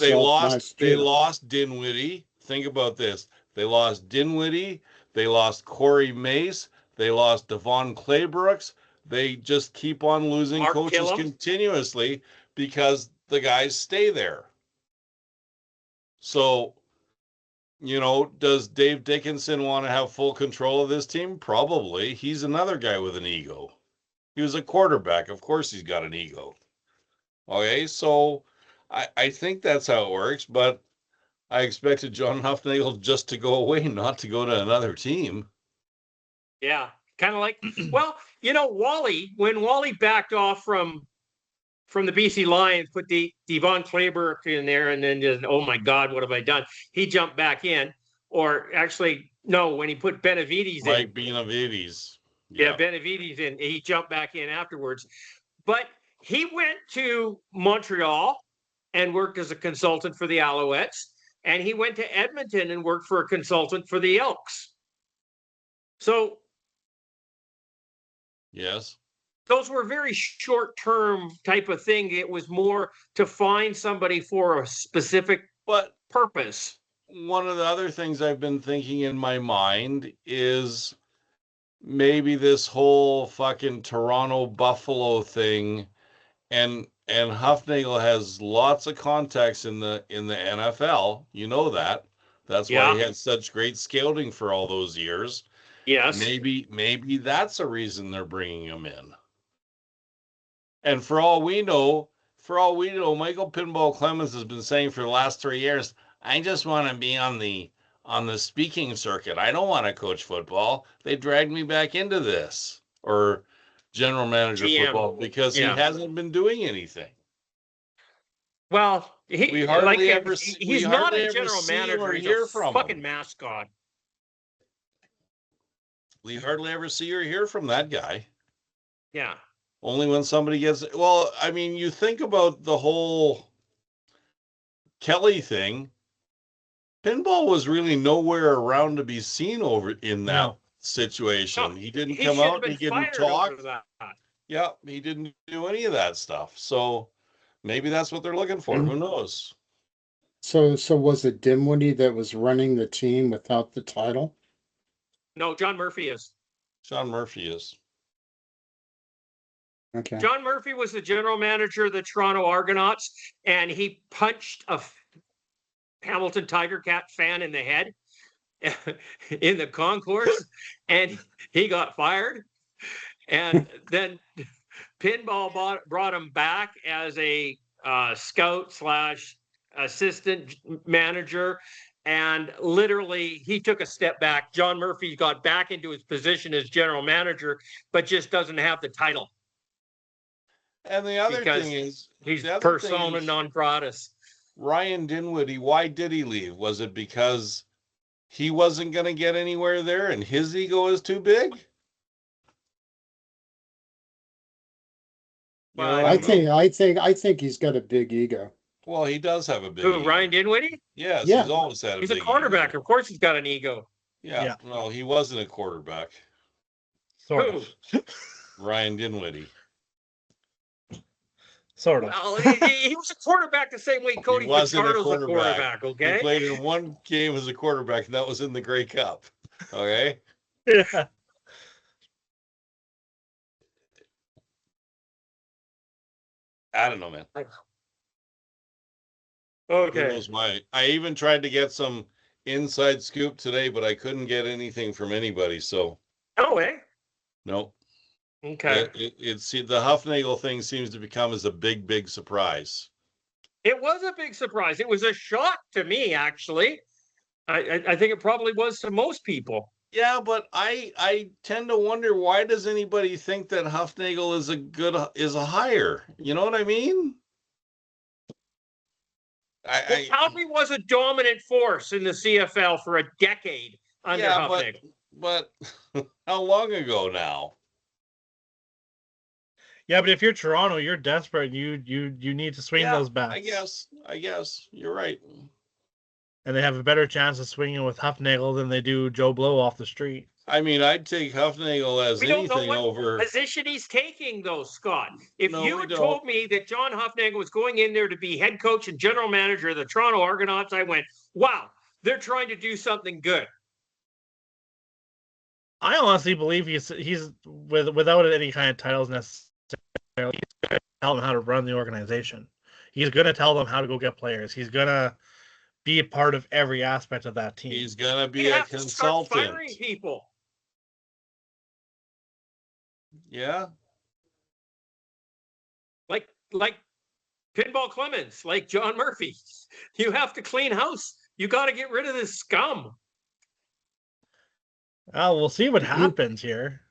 Speaker 2: They lost Dinwiddie. Think about this. They lost Dinwiddie. They lost Corey Mace. They lost Devon Claybrooks. They just keep on losing
Speaker 1: Mark
Speaker 2: coaches
Speaker 1: Killam.
Speaker 2: Continuously because the guys stay there. So, does Dave Dickinson want to have full control of this team? Probably. He's another guy with an ego. He was a quarterback. Of course he's got an ego. Okay, so I think that's how it works, but I expected John Hufnagel just to go away, not to go to another team.
Speaker 1: Yeah, kind of like, well, Wally, when Wally backed off from the BC Lions, put Devon Clayburgh in there, and then just, oh my God, what have I done? He jumped back in, or actually, no, when he put Benavides in.
Speaker 2: Mike Benavides.
Speaker 1: Yeah, Benavides in, he jumped back in afterwards. But he went to Montreal and worked as a consultant for the Alouettes, and he went to Edmonton and worked for a consultant for the Elks. So,
Speaker 2: yes,
Speaker 1: those were very short-term type of thing. It was more to find somebody for a specific purpose.
Speaker 2: One of the other things I've been thinking in my mind is maybe this whole fucking Toronto Buffalo thing, and Hufnagel has lots of contacts in the NFL. You know that. That's why he had such great scouting for all those years.
Speaker 1: Yes.
Speaker 2: Maybe that's a reason they're bringing him in. And for all we know, Michael Pinball Clemens has been saying for the last 3 years, I just want to be on the speaking circuit. I don't want to coach football. They dragged me back into this, or general manager football, because he hasn't been doing anything.
Speaker 1: Well, he's not a general manager. He's a fucking mascot.
Speaker 2: We hardly ever see or hear from that guy.
Speaker 1: Yeah.
Speaker 2: Only when somebody gets, well, I mean, you think about the whole Kelly thing. Pinball was really nowhere around to be seen over in that situation. No, he didn't come out. He didn't talk. Yeah, he didn't do any of that stuff. So maybe that's what they're looking for. Who knows?
Speaker 3: So was it Dinwiddie that was running the team without the title?
Speaker 1: No, John Murphy is.
Speaker 2: Sean Murphy is.
Speaker 3: Okay.
Speaker 1: John Murphy was the general manager of the Toronto Argonauts, and he punched a Hamilton Tiger Cat fan in the head in the concourse, and he got fired. And then Pinball brought him back as a scout / assistant manager. And literally, he took a step back. John Murphy got back into his position as general manager, but just doesn't have the title.
Speaker 2: And the other
Speaker 1: Because
Speaker 2: thing is,
Speaker 1: he's
Speaker 2: the other
Speaker 1: persona
Speaker 2: thing is,
Speaker 1: non gratis.
Speaker 2: Ryan Dinwiddie, why did he leave? Was it because he wasn't going to get anywhere there and his ego is too big? You know what
Speaker 3: I
Speaker 2: I mean?
Speaker 3: think he's got a big ego.
Speaker 2: Well, he does have a big
Speaker 1: Who,
Speaker 2: ego.
Speaker 1: Ryan Dinwiddie?
Speaker 2: Yes,
Speaker 3: Yeah.
Speaker 2: he's always had a
Speaker 1: He's a
Speaker 2: big
Speaker 1: quarterback.
Speaker 2: ego.
Speaker 1: Of course he's got an ego.
Speaker 2: Yeah.
Speaker 4: Yeah.
Speaker 2: No, he wasn't a quarterback.
Speaker 4: Sort
Speaker 1: Who?
Speaker 4: of.
Speaker 2: Ryan Dinwiddie.
Speaker 4: Sort of.
Speaker 1: Well, he was a quarterback the same way Cody
Speaker 2: wasn't a
Speaker 1: Fajardo's a
Speaker 2: quarterback.
Speaker 1: quarterback,
Speaker 2: He
Speaker 1: okay?
Speaker 2: played in one game as a quarterback, and that was in the Grey Cup. Okay?
Speaker 4: Yeah.
Speaker 2: I don't know, man. Who
Speaker 1: Okay.
Speaker 2: knows why? I even tried to get some inside scoop today, but I couldn't get anything from anybody. So,
Speaker 1: Oh, eh?
Speaker 2: no.
Speaker 1: Okay.
Speaker 2: It's the Huffnagel thing seems to become as a big, big surprise.
Speaker 1: It was a big surprise. It was a shock to me, actually. I think it probably was to most people.
Speaker 2: Yeah, but I tend to wonder, why does anybody think that Huffnagel is a hire? You know what I mean?
Speaker 1: Well, Calgary was a dominant force in the CFL for a decade under
Speaker 2: Yeah,
Speaker 1: Huffnagel.
Speaker 2: but how long ago now?
Speaker 4: Yeah, but if you're Toronto, you're desperate. You need to swing
Speaker 2: Yeah,
Speaker 4: those bats.
Speaker 2: I guess you're right.
Speaker 4: And they have a better chance of swinging with Huffnagel than they do Joe Blow off the street.
Speaker 2: I mean, I'd take Huffnagel as
Speaker 1: We don't know
Speaker 2: anything
Speaker 1: what
Speaker 2: over.
Speaker 1: position he's taking, though, Scott. If
Speaker 2: No,
Speaker 1: you
Speaker 2: we
Speaker 1: had
Speaker 2: don't.
Speaker 1: told me that John Huffnagel was going in there to be head coach and general manager of the Toronto Argonauts, I went, wow, they're trying to do something good.
Speaker 4: I honestly believe he's without any kind of titles necessarily. He's going to tell them how to run the organization. He's going to tell them how to go get players. He's going to be a part of every aspect of that team.
Speaker 2: He's gonna be
Speaker 1: You
Speaker 2: a
Speaker 1: have to start
Speaker 2: consultant.
Speaker 1: firing people.
Speaker 2: Yeah.
Speaker 1: Like Pinball Clemens, like John Murphy. You have to clean house. You got to get rid of this scum.
Speaker 4: Well, we'll see what happens here.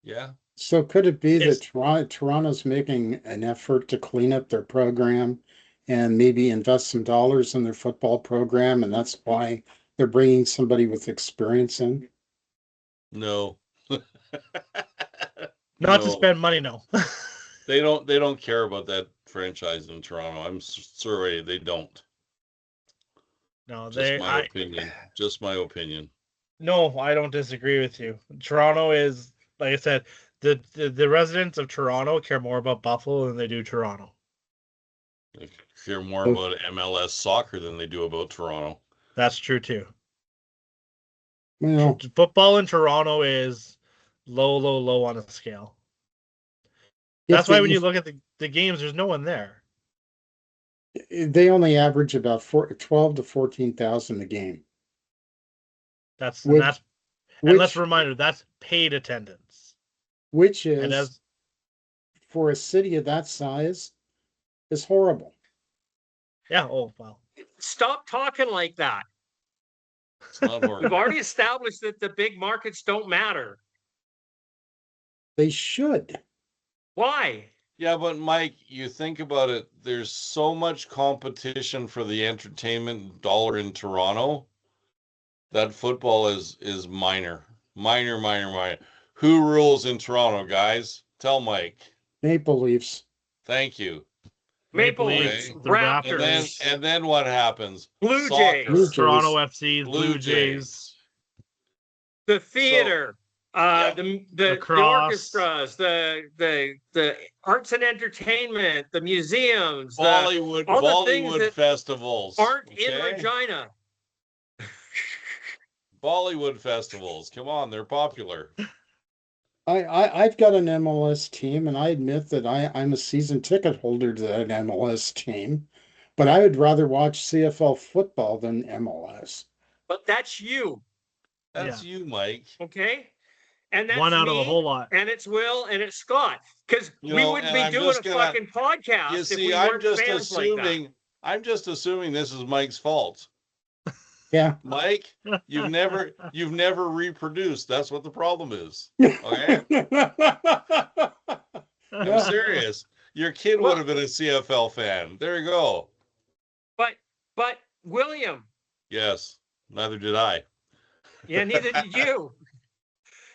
Speaker 2: Yeah.
Speaker 3: So could it be
Speaker 4: It's-
Speaker 3: that Toronto's making an effort to clean up their program and maybe invest some dollars in their football program, and that's why they're bringing somebody with experience in?
Speaker 2: No.
Speaker 4: Not to
Speaker 2: No.
Speaker 4: spend money, no.
Speaker 2: They don't care about that franchise in Toronto. I'm sorry, they don't.
Speaker 4: No,
Speaker 2: Just my opinion. Just my opinion.
Speaker 4: No, I don't disagree with you. Toronto is, like I said, the residents of Toronto care more about Buffalo than they do Toronto.
Speaker 2: They care more about MLS soccer than they do about Toronto.
Speaker 4: That's true too.
Speaker 3: Well,
Speaker 4: Football in Toronto is low on a scale.
Speaker 3: if
Speaker 4: That's why
Speaker 3: they-
Speaker 4: when you look at the games, there's no one there.
Speaker 3: they only average about 12 to 14,000 a game.
Speaker 4: And
Speaker 3: Which-
Speaker 4: let's reminder, that's paid attendance.
Speaker 3: Which
Speaker 4: And
Speaker 3: is,
Speaker 4: as
Speaker 3: for a city of that size, is horrible.
Speaker 4: yeah, oh well.
Speaker 1: Stop talking like that.
Speaker 2: It's not
Speaker 1: We've
Speaker 2: horrible.
Speaker 1: already established that the big markets don't matter.
Speaker 3: They should.
Speaker 1: Why?
Speaker 2: Yeah, but Mike, you think about it, there's so much competition for the entertainment dollar in Toronto that football is minor. Minor. Who rules in Toronto, guys? Tell Mike.
Speaker 3: Maple Leafs.
Speaker 2: Thank you.
Speaker 1: Maple
Speaker 2: Leafs,
Speaker 1: Leafs,
Speaker 4: the
Speaker 1: Raptors,
Speaker 2: And then what happens?
Speaker 1: Blue
Speaker 2: Soccer.
Speaker 1: Jays,
Speaker 4: Toronto FC, Blue Jays.
Speaker 1: the theater,
Speaker 2: yeah.
Speaker 1: the
Speaker 4: Lacrosse.
Speaker 1: orchestras, the arts and entertainment, the museums,
Speaker 2: Bollywood
Speaker 1: all the things
Speaker 2: Bollywood
Speaker 1: that
Speaker 2: festivals
Speaker 1: aren't in
Speaker 2: okay?
Speaker 1: Regina.
Speaker 2: Bollywood festivals. Come on, they're popular.
Speaker 3: I've got an MLS team, and I admit that I'm a season ticket holder to that MLS team, but I would rather watch CFL football than MLS.
Speaker 1: But that's you,
Speaker 2: That's you, Mike.
Speaker 1: okay? And that's
Speaker 4: One out of a
Speaker 1: me,
Speaker 4: whole lot.
Speaker 1: and it's Will, and it's Scott. Because
Speaker 2: You
Speaker 1: we
Speaker 2: know,
Speaker 1: wouldn't
Speaker 2: and
Speaker 1: be
Speaker 2: I'm
Speaker 1: doing
Speaker 2: just
Speaker 1: a
Speaker 2: gonna-
Speaker 1: fucking podcast
Speaker 2: You
Speaker 1: if
Speaker 2: see,
Speaker 1: we
Speaker 2: I'm
Speaker 1: weren't
Speaker 2: just
Speaker 1: fans like that.
Speaker 2: assuming. I'm just assuming this is Mike's fault.
Speaker 3: Yeah.
Speaker 2: Mike, you've never reproduced. That's what the problem is. Okay, I'm serious. Your kid would have been a CFL fan. There you go.
Speaker 1: But William,
Speaker 2: Yes, neither did I.
Speaker 1: yeah, neither did you.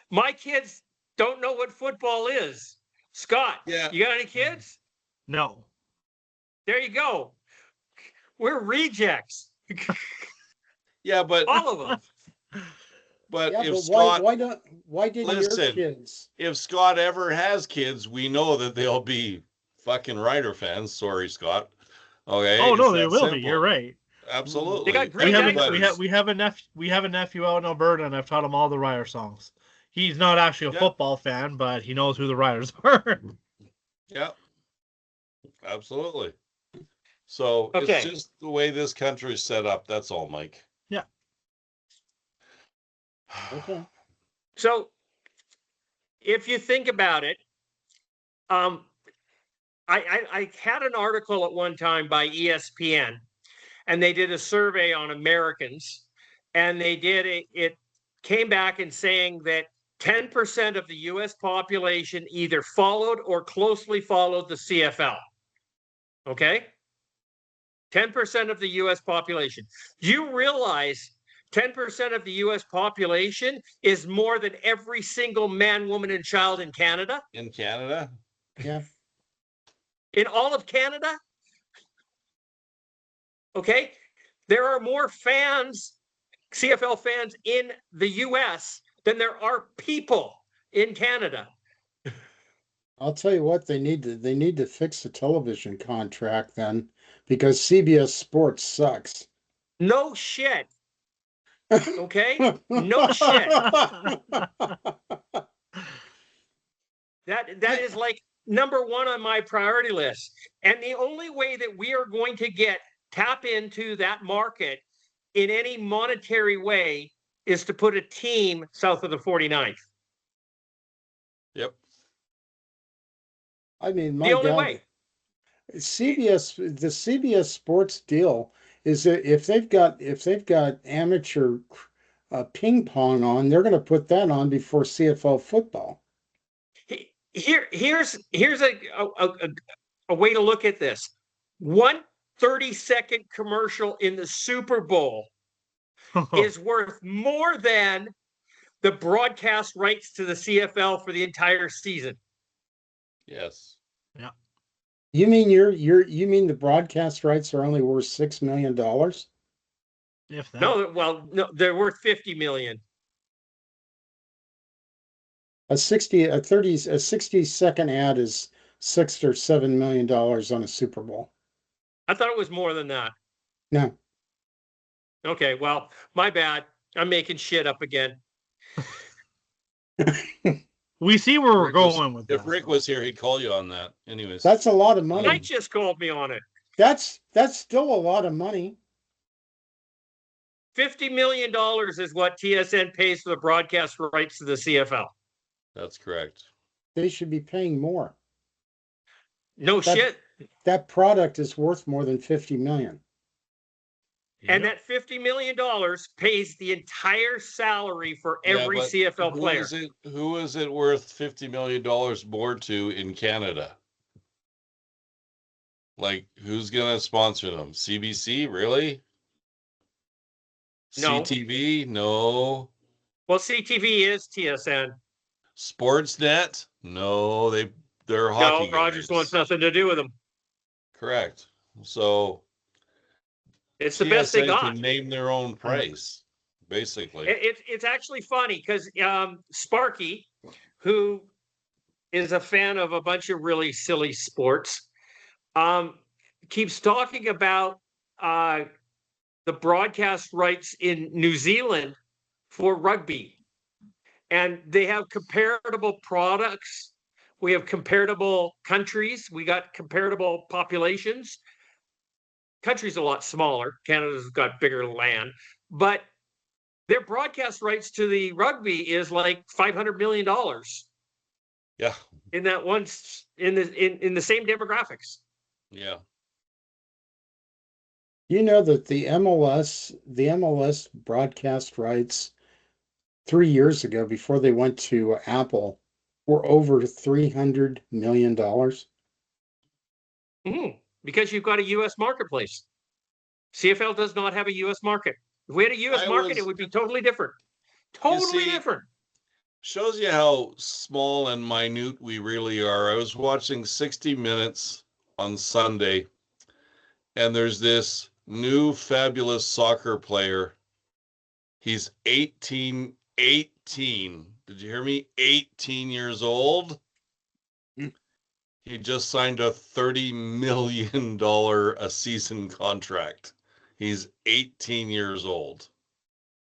Speaker 1: My kids don't know what football is. Scott,
Speaker 2: Yeah.
Speaker 1: you got any kids?
Speaker 4: No.
Speaker 1: There you go. We're rejects.
Speaker 2: Yeah, but
Speaker 1: All of them.
Speaker 2: but
Speaker 3: Yeah,
Speaker 2: if
Speaker 3: but
Speaker 2: Scott,
Speaker 3: why didn't your
Speaker 2: Listen.
Speaker 3: kids?
Speaker 2: if Scott ever has kids, we know that they'll be fucking Rider fans. Sorry, Scott. Okay.
Speaker 4: Oh no,
Speaker 2: it's
Speaker 4: they
Speaker 2: that
Speaker 4: will be.
Speaker 2: simple.
Speaker 4: You're right.
Speaker 2: Absolutely.
Speaker 1: They got green
Speaker 4: We have
Speaker 1: diapers.
Speaker 4: we have a nephew out in Alberta, and I've taught him all the Rider songs. He's not actually a
Speaker 2: Yeah.
Speaker 4: football fan, but he knows who the Riders are.
Speaker 2: Yeah. Absolutely. So
Speaker 1: Okay.
Speaker 2: it's just the way this country is set up. That's all, Mike.
Speaker 4: Yeah.
Speaker 3: Okay.
Speaker 1: So if you think about it, I had an article at one time by ESPN, and they did a survey on Americans, and it came back and saying that 10% of the US population either followed or closely followed the CFL. Okay? 10% of the US population. Do you realize 10% of the US population is more than every single man, woman, and child in Canada?
Speaker 2: In Canada?
Speaker 3: Yeah.
Speaker 1: In all of Canada? Okay? There are more fans, CFL fans in the US than there are people in Canada.
Speaker 3: I'll tell you what, they need to fix the television contract then, because CBS Sports sucks.
Speaker 1: No shit. Okay? No shit. That is like number one on my priority list. And the only way that we are going to tap into that market in any monetary way is to put a team south of the 49th.
Speaker 2: Yep.
Speaker 3: I mean, my
Speaker 1: The only
Speaker 3: God,
Speaker 1: way.
Speaker 3: the CBS Sports deal is that if they've got amateur ping pong on, they're going to put that on before CFL football.
Speaker 1: Here's a way to look at this. 1 30-second commercial in the Super Bowl is worth more than the broadcast rights to the CFL for the entire season.
Speaker 2: Yes.
Speaker 4: Yeah.
Speaker 3: You mean you mean the broadcast rights are only worth $6 million?
Speaker 4: If that.
Speaker 1: No, well, no, they're worth 50 million.
Speaker 3: A 60-second ad is $6 or $7 million on a Super Bowl.
Speaker 1: I thought it was more than that.
Speaker 3: No.
Speaker 1: Okay, well, my bad. I'm making shit up again.
Speaker 4: We see where we're
Speaker 2: Rick was-
Speaker 4: going with
Speaker 2: If
Speaker 4: that.
Speaker 2: Rick was here, he'd call you on that. Anyways.
Speaker 3: That's a lot of money.
Speaker 1: Mike just called me on it.
Speaker 3: That's still a lot of money.
Speaker 1: $50 million is what TSN pays for the broadcast rights to the CFL.
Speaker 2: That's correct.
Speaker 3: They should be paying more.
Speaker 1: No
Speaker 3: That-
Speaker 1: shit.
Speaker 3: That product is worth more than 50 million.
Speaker 1: And
Speaker 4: Yep.
Speaker 1: that $50 million pays the entire salary for every
Speaker 2: but
Speaker 1: CFL player.
Speaker 2: Who is it worth $50 million more to in Canada? Like, who's going to sponsor them? CBC? Really?
Speaker 1: No.
Speaker 2: CTV? No.
Speaker 1: Well, CTV is TSN.
Speaker 2: Sportsnet? No, they're hockey
Speaker 1: No, Rogers
Speaker 2: guys.
Speaker 1: wants nothing to do with them.
Speaker 2: Correct. So
Speaker 1: It's the best they
Speaker 2: TSN
Speaker 1: got.
Speaker 2: can name their own price, basically.
Speaker 1: It's actually funny because Sparky, who is a fan of a bunch of really silly sports, keeps talking about the broadcast rights in New Zealand for rugby. And they have comparable products. We have comparable countries. We got comparable populations. Country's a lot smaller. Canada's got bigger land, but their broadcast rights to the rugby is like $500 million.
Speaker 2: Yeah.
Speaker 1: In that one, in the same demographics.
Speaker 2: Yeah.
Speaker 3: You know that the MLS broadcast rights 3 years ago, before they went to Apple, were over $300 million.
Speaker 1: Because you've got a U.S. marketplace. CFL does not have a U.S. market. If we had a U.S. market, it would be totally different. Totally different.
Speaker 2: Shows you how small and minute we really are. I was watching 60 Minutes on Sunday, and there's this new fabulous soccer player. He's 18. Did you hear me? 18 years old. He just signed a $30 million a season contract. He's 18 years old.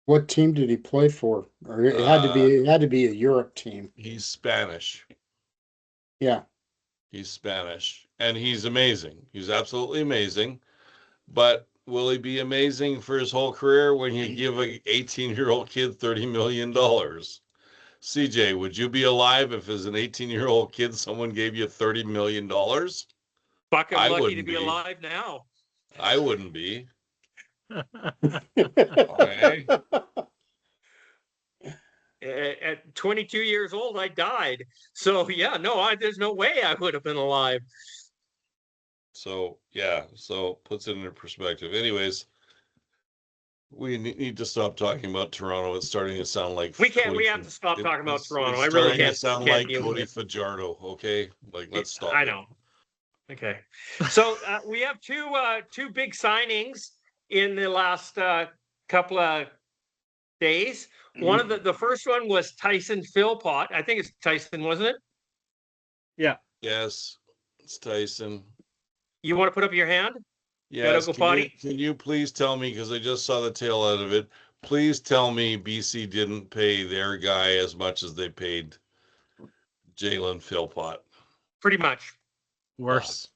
Speaker 3: What team did he play for? Or it had to be a Europe team.
Speaker 2: He's Spanish.
Speaker 3: Yeah.
Speaker 2: He's Spanish. And he's amazing. He's absolutely amazing. But will he be amazing for his whole career when you give an 18-year-old kid $30 million? CJ, would you be alive if as an 18-year-old kid someone gave you $30 million?
Speaker 1: Fucking lucky to be alive now.
Speaker 2: I wouldn't be. Okay.
Speaker 1: At 22 years old, I died. So yeah, no, there's no way I would have been alive.
Speaker 2: So yeah, so puts it into perspective. Anyways, we need to stop talking about Toronto. It's starting to sound like
Speaker 1: we have to stop talking about Toronto. I really can't.
Speaker 2: Sound like Cody Fajardo. Okay, like let's stop.
Speaker 1: I know. Okay, so we have two big signings in the last couple of days. One of the first one was Tyson Philpott. I think it's Tyson, wasn't it?
Speaker 4: Yeah.
Speaker 2: Yes, it's Tyson.
Speaker 1: You want to put up your hand?
Speaker 2: Yes. Can you please tell me, because I just saw the tail out of it, please tell me BC didn't pay their guy as much as they paid Jalen Philpott.
Speaker 1: Pretty much.
Speaker 4: Worse.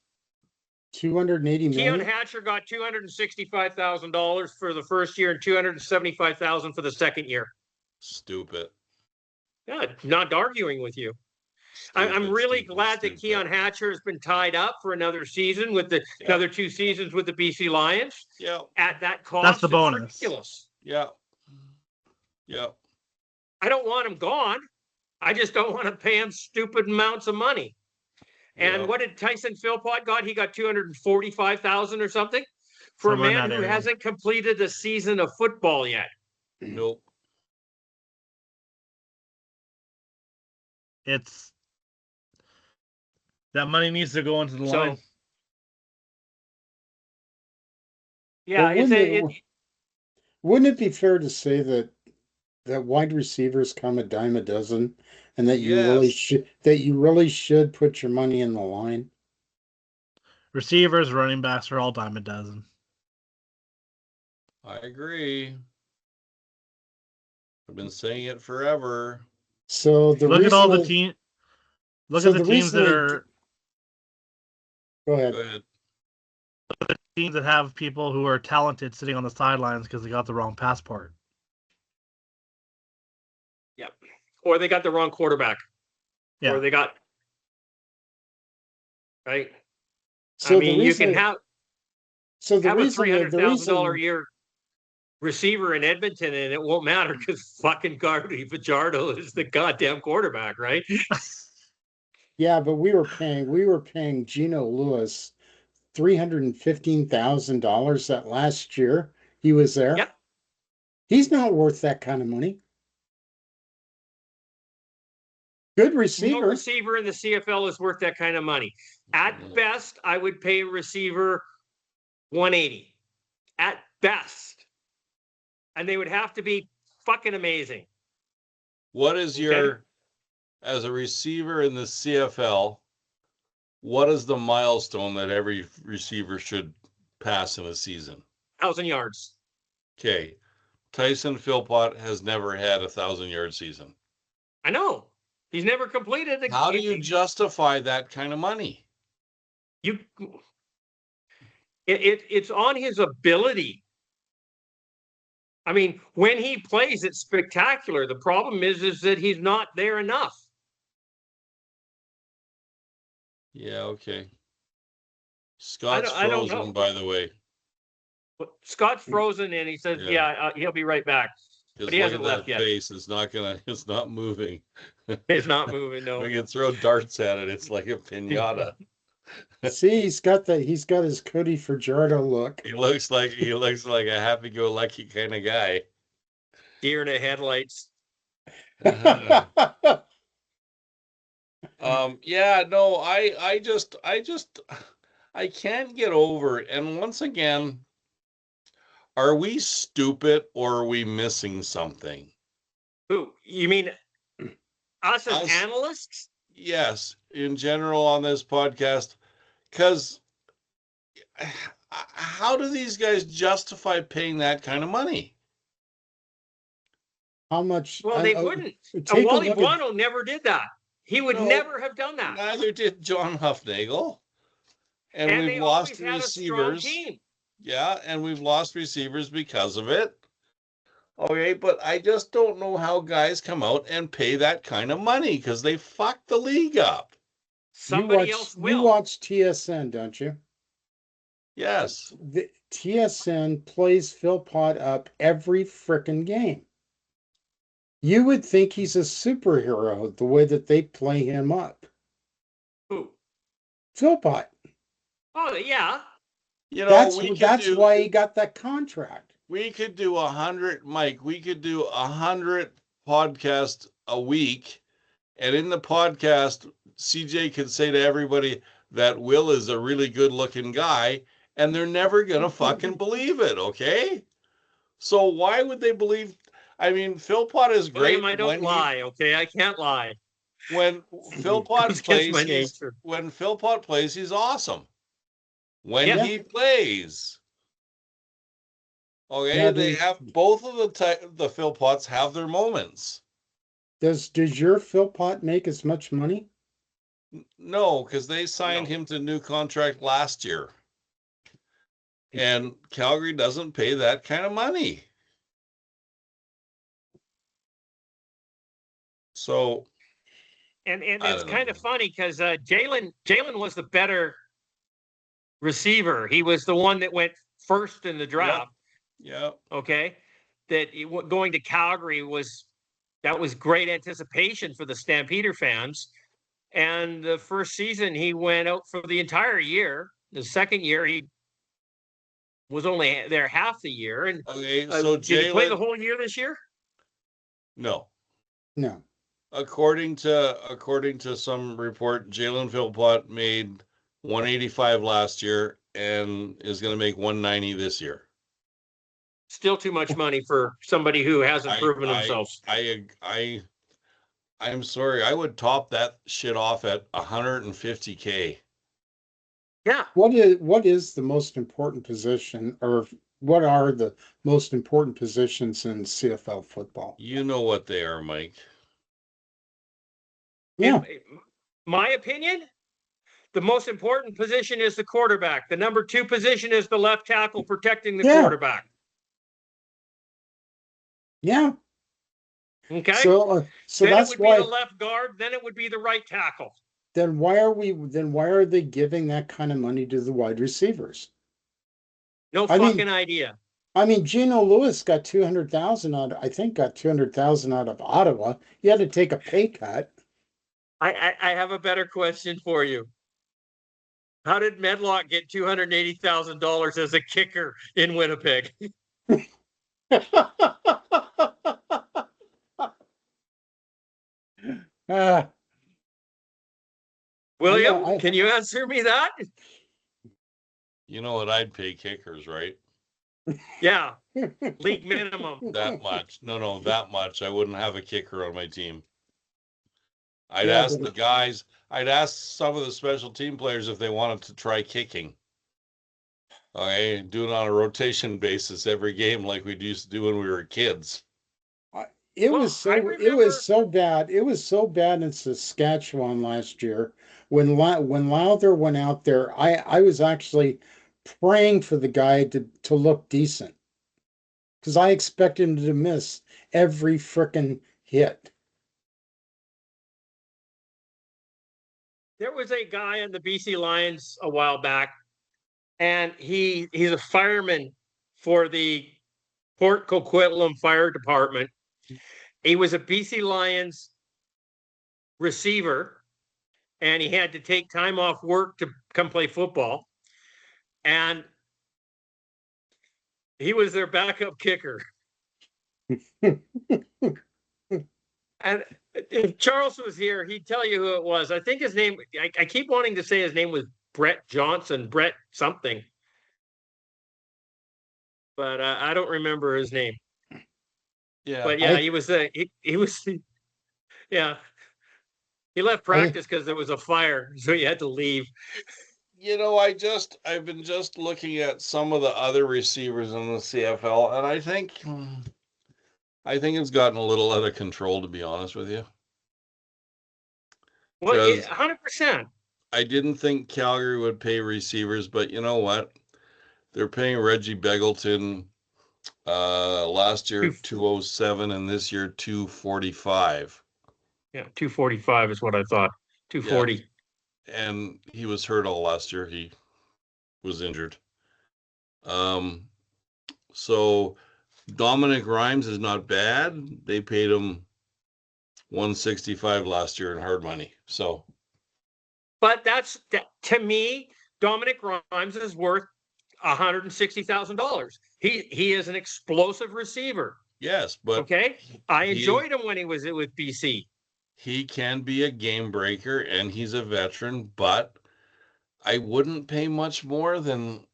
Speaker 3: 280 million.
Speaker 1: Keon Hatcher got $265,000 for the first year and $275,000 for the second year.
Speaker 2: Stupid.
Speaker 1: Yeah, not arguing with you. I'm really glad that Keon Hatcher has been tied up for another season with another 2 seasons with the BC Lions.
Speaker 2: Yeah.
Speaker 1: At that cost.
Speaker 4: That's the bonus.
Speaker 1: Ridiculous.
Speaker 2: Yeah. Yeah.
Speaker 1: I don't want him gone. I just don't want to pay him stupid amounts of money. And what did Tyson Philpott got? He got $245,000 or something for a man who hasn't completed a season of football yet.
Speaker 2: Nope.
Speaker 4: That money needs to go into the line.
Speaker 1: Yeah,
Speaker 3: wouldn't it be fair to say that wide receivers come a dime a dozen, and that you really should put your money in the line?
Speaker 4: Receivers, running backs are all dime a dozen.
Speaker 2: I agree. I've been saying it forever.
Speaker 3: So
Speaker 4: look at all the teams. Look at the teams that are.
Speaker 3: Go ahead.
Speaker 4: The teams that have people who are talented sitting on the sidelines because they got the wrong passport.
Speaker 1: Yep. Or they got the wrong quarterback.
Speaker 4: Yeah.
Speaker 1: Or they got. Right.
Speaker 3: So
Speaker 1: I mean, you can have.
Speaker 3: So the
Speaker 1: have
Speaker 3: reason,
Speaker 1: a $300,000 a year receiver in Edmonton, and it won't matter because fucking Cody Fajardo is the goddamn quarterback, right?
Speaker 3: Yeah, but we were paying Geno Lewis $315,000 that last year he was there.
Speaker 1: Yep.
Speaker 3: He's not worth that kind of money. Good receiver.
Speaker 1: No receiver in the CFL is worth that kind of money. At best, I would pay a receiver $180. At best. And they would have to be fucking amazing.
Speaker 2: What is as a receiver in the CFL, what is the milestone that every receiver should pass in a season?
Speaker 1: 1,000 yards.
Speaker 2: Okay. Tyson Philpott has never had a 1,000-yard season.
Speaker 1: I know. He's never completed the
Speaker 2: How do you justify that kind of money?
Speaker 1: It's on his ability. I mean, when he plays, it's spectacular. The problem is that he's not there enough.
Speaker 2: Yeah, okay. Scott's
Speaker 1: I don't
Speaker 2: frozen,
Speaker 1: know.
Speaker 2: by the way.
Speaker 1: Scott's frozen, and he says,
Speaker 2: Yeah.
Speaker 1: he'll be right back. But he
Speaker 2: Look
Speaker 1: hasn't
Speaker 2: at
Speaker 1: left
Speaker 2: that
Speaker 1: yet.
Speaker 2: face. It's not moving.
Speaker 1: It's not moving, no.
Speaker 2: We can throw darts at it. It's like a pinata.
Speaker 3: See, he's got his Cody Fajardo look.
Speaker 2: He looks like a happy-go-lucky kind of guy.
Speaker 1: Deer in the headlights.
Speaker 2: Yeah, no, I can't get over it. And once again, are we stupid or are we missing something?
Speaker 1: Who? You mean us as
Speaker 2: Us.
Speaker 1: analysts?
Speaker 2: Yes, in general on this podcast, because how do these guys justify paying that kind of money?
Speaker 3: How much?
Speaker 1: Well, they wouldn't.
Speaker 3: Take a
Speaker 1: Wally
Speaker 3: look
Speaker 1: Buono never did that. He would
Speaker 2: No,
Speaker 1: never have done that.
Speaker 2: Neither did John Huffnagel. And
Speaker 1: And
Speaker 2: we've
Speaker 1: they
Speaker 2: lost
Speaker 1: always had a strong
Speaker 2: receivers.
Speaker 1: team.
Speaker 2: Yeah, and we've lost receivers because of it. Okay, but I just don't know how guys come out and pay that kind of money because they fuck the league up.
Speaker 1: Somebody else will.
Speaker 3: You watch TSN, don't you?
Speaker 2: Yes.
Speaker 3: The TSN plays Philpott up every frickin' game. You would think he's a superhero the way that they play him up.
Speaker 1: Who?
Speaker 3: Philpott.
Speaker 1: Oh, yeah.
Speaker 2: You know,
Speaker 3: That's why he got that contract.
Speaker 2: We could do 100, Mike. We could do 100 podcasts a week, and in the podcast, CJ could say to everybody that Will is a really good-looking guy, and they're never gonna fucking believe it. Okay, so why would they believe? I mean, Philpott is great.
Speaker 1: William, I don't lie. Okay, I can't lie.
Speaker 2: When Philpott
Speaker 1: It's
Speaker 2: plays,
Speaker 1: against my nature.
Speaker 2: when Philpott plays, he's awesome. When
Speaker 1: Yeah.
Speaker 2: he plays. Okay,
Speaker 3: Now,
Speaker 2: they have both of the Philpotts have their moments.
Speaker 3: Does your Philpott make as much money?
Speaker 2: No, because they signed
Speaker 1: No.
Speaker 2: him to a new contract last year. And Calgary doesn't pay that kind of money. So
Speaker 1: And
Speaker 2: I
Speaker 1: it's
Speaker 2: don't
Speaker 1: kind
Speaker 2: know.
Speaker 1: of funny because Jalen was the better receiver. He was the one that went first in the draft.
Speaker 2: Yeah.
Speaker 1: Okay, that going to Calgary was great anticipation for the Stampeder fans. And the first season he went out for the entire year. The second year he was only there half the year. And
Speaker 2: Okay, so
Speaker 1: did he play the
Speaker 2: Jalen,
Speaker 1: whole year this year?
Speaker 2: no.
Speaker 3: No.
Speaker 2: According to some report, Jalen Philpott made 185 last year and is going to make 190 this year.
Speaker 1: Still too much money for somebody who hasn't proven himself.
Speaker 2: I'm sorry, I would top that shit off at 150K.
Speaker 1: Yeah.
Speaker 3: What is the most important position, or what are the most important positions in CFL football?
Speaker 2: You know what they are, Mike.
Speaker 3: Yeah.
Speaker 1: In my opinion, the most important position is the quarterback. The number 2 position is the left tackle protecting the quarterback.
Speaker 3: Yeah.
Speaker 1: Okay.
Speaker 3: So
Speaker 1: then
Speaker 3: that's
Speaker 1: it would
Speaker 3: why.
Speaker 1: be the left guard. Then it would be the right tackle.
Speaker 3: Then why are they giving that kind of money to the wide receivers?
Speaker 1: No
Speaker 3: I mean-
Speaker 1: fucking idea.
Speaker 3: I mean, Geno Lewis got 200,000 got 200,000 out of Ottawa. He had to take a pay cut.
Speaker 1: I have a better question for you. How did Medlock get $280,000 as a kicker in Winnipeg?
Speaker 3: Ah,
Speaker 1: William, can you answer me that?
Speaker 2: You know what I'd pay kickers, right?
Speaker 1: Yeah, league minimum.
Speaker 2: That much. No, that much. I wouldn't have a kicker on my team. I'd
Speaker 3: Yeah,
Speaker 2: ask
Speaker 3: but-
Speaker 2: the guys, I'd ask some of the special team players if they wanted to try kicking. Okay, do it on a rotation basis every game like we used to do when we were kids.
Speaker 3: It
Speaker 1: Well,
Speaker 3: was
Speaker 1: I
Speaker 3: so it
Speaker 1: remember-
Speaker 3: was so bad. It was so bad in Saskatchewan last year when Lowther went out there. I was actually praying for the guy to look decent because I expected him to miss every frickin' hit.
Speaker 1: There was a guy on the BC Lions a while back, and he's a fireman for the Port Coquitlam Fire Department. He was a BC Lions receiver, and he had to take time off work to come play football. And he was their backup kicker. And if Charles was here, he'd tell you who it was. I think his name, I keep wanting to say his name was Brett Johnson, Brett something. But I don't remember his name.
Speaker 2: Yeah.
Speaker 1: But yeah, he was, yeah. He left practice because there was a fire, so he had to leave.
Speaker 2: You know, I've been just looking at some of the other receivers in the CFL, and I think it's gotten a little out of control, to be honest with you.
Speaker 1: Well,
Speaker 2: 'Cause
Speaker 1: 100%.
Speaker 2: I didn't think Calgary would pay receivers, but you know what? They're paying Reggie Beggleton last year 207 and this year 245.
Speaker 1: Yeah, 245 is what I thought. 240.
Speaker 2: And he was hurt all last year. He was injured. So Dominic Rhymes is not bad. They paid him 165 last year in hard money. So,
Speaker 1: But to me, Dominic Rhymes is worth $160,000. He is an explosive receiver.
Speaker 2: yes, but
Speaker 1: Okay, I enjoyed him when he was with BC.
Speaker 2: He can be a game breaker, and he's a veteran, but I wouldn't pay much more than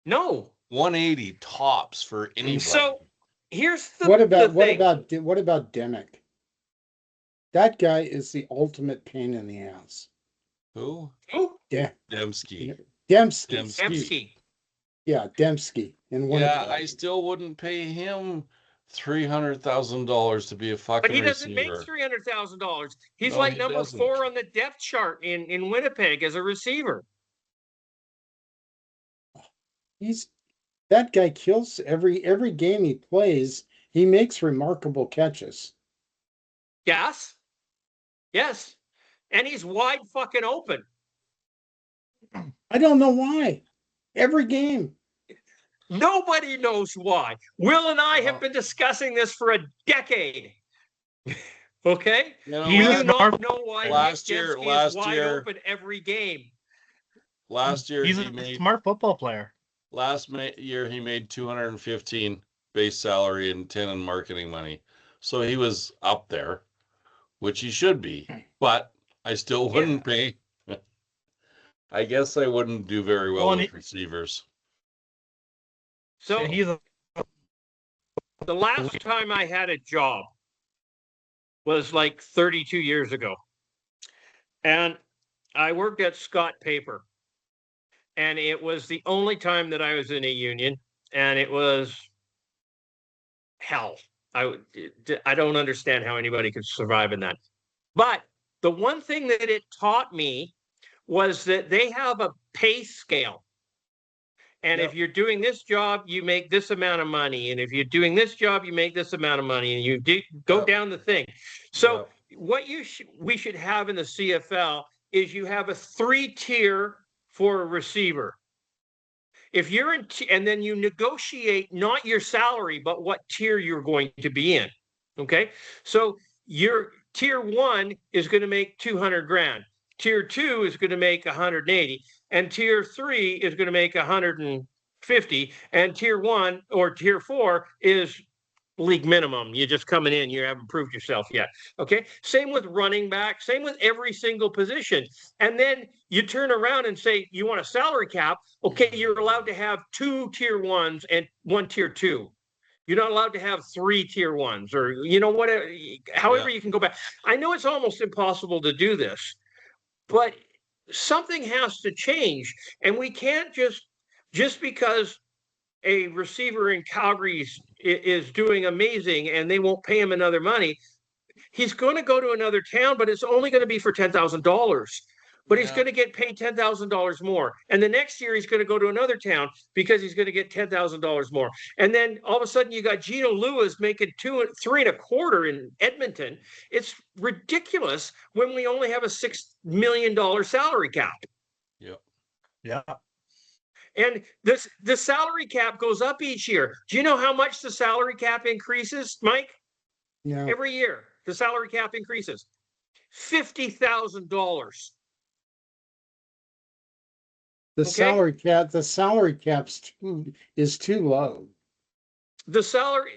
Speaker 1: No.
Speaker 2: 180 tops for anybody.
Speaker 1: So here's the
Speaker 3: What about Demick? That guy is the ultimate pain in the ass.
Speaker 2: Who?
Speaker 3: Yeah,
Speaker 2: Dembski.
Speaker 1: Dembski.
Speaker 3: Yeah, Dembski. And
Speaker 2: Yeah, I still wouldn't pay him $300,000 to be a fucking
Speaker 1: But he doesn't
Speaker 2: receiver.
Speaker 1: make $300,000. He's
Speaker 2: No,
Speaker 1: like
Speaker 2: he
Speaker 1: number
Speaker 2: doesn't.
Speaker 1: 4 on the depth chart in Winnipeg as a receiver.
Speaker 3: That guy kills every game he plays. He makes remarkable catches.
Speaker 1: Yes. Yes. And he's wide fucking open.
Speaker 3: I don't know why. Every game.
Speaker 1: Nobody knows why. Will and I have
Speaker 2: Well-
Speaker 1: been discussing this for a decade. Okay?
Speaker 2: You know
Speaker 1: Do
Speaker 4: He's
Speaker 1: you
Speaker 4: a
Speaker 2: what?
Speaker 1: not
Speaker 4: smart-
Speaker 1: know why
Speaker 2: Last
Speaker 1: Nick
Speaker 2: year-
Speaker 1: Dembski
Speaker 2: last
Speaker 1: is wide
Speaker 2: year-
Speaker 1: open every game?
Speaker 2: Last year
Speaker 4: He's
Speaker 2: he
Speaker 4: a
Speaker 2: made
Speaker 4: smart football player.
Speaker 2: year he made 215 base salary and 10 in marketing money. So he was up there, which he should be. But I still wouldn't pay. I guess I wouldn't do very well
Speaker 4: Well, and
Speaker 2: with receivers.
Speaker 1: So
Speaker 4: And he's a
Speaker 1: the last time I had a job was like 32 years ago. And I worked at Scott Paper. And it was the only time that I was in a union. And it was hell. I don't understand how anybody could survive in that. But the one thing that it taught me was that they have a pay scale. And
Speaker 2: Yep.
Speaker 1: if you're doing this job, you make this amount of money. And if you're doing this job, you make this amount of money. And you go
Speaker 2: Yep.
Speaker 1: down the thing. So
Speaker 2: Yep.
Speaker 1: what we should have in the CFL is you have a 3-tier for a receiver. If you're in, and then you negotiate not your salary, but what tier you're going to be in. Okay. So your tier 1 is going to make 200 grand. Tier 2 is going to make 180. And tier 3 is going to make 150. And tier 1 or tier 4 is league minimum. You're just coming in. You haven't proved yourself yet. Okay. Same with running back. Same with every single position. And then you turn around and say, you want a salary cap. Okay. You're allowed to have 2 tier 1s and 1 tier 2. You're not allowed to have 3 tier 1s or, whatever, however you can go back. I know it's almost impossible to do this, but something has to change, and we can't just because a receiver in Calgary is doing amazing and they won't pay him another money. He's going to go to another town, but it's only going to be for $10,000. But he's going to get paid $10,000 more. And the next year he's going to go to another town because he's going to get $10,000 more. And then all of a sudden you got Gino Lewis making 3.25 in Edmonton. It's ridiculous when we only have a $6 million salary cap.
Speaker 2: Yep.
Speaker 4: Yeah.
Speaker 1: And the salary cap goes up each year. Do you know how much the salary cap increases, Mike?
Speaker 3: Yeah.
Speaker 1: Every year, the salary cap increases $50,000.
Speaker 3: The salary cap's is too low.
Speaker 1: The salary,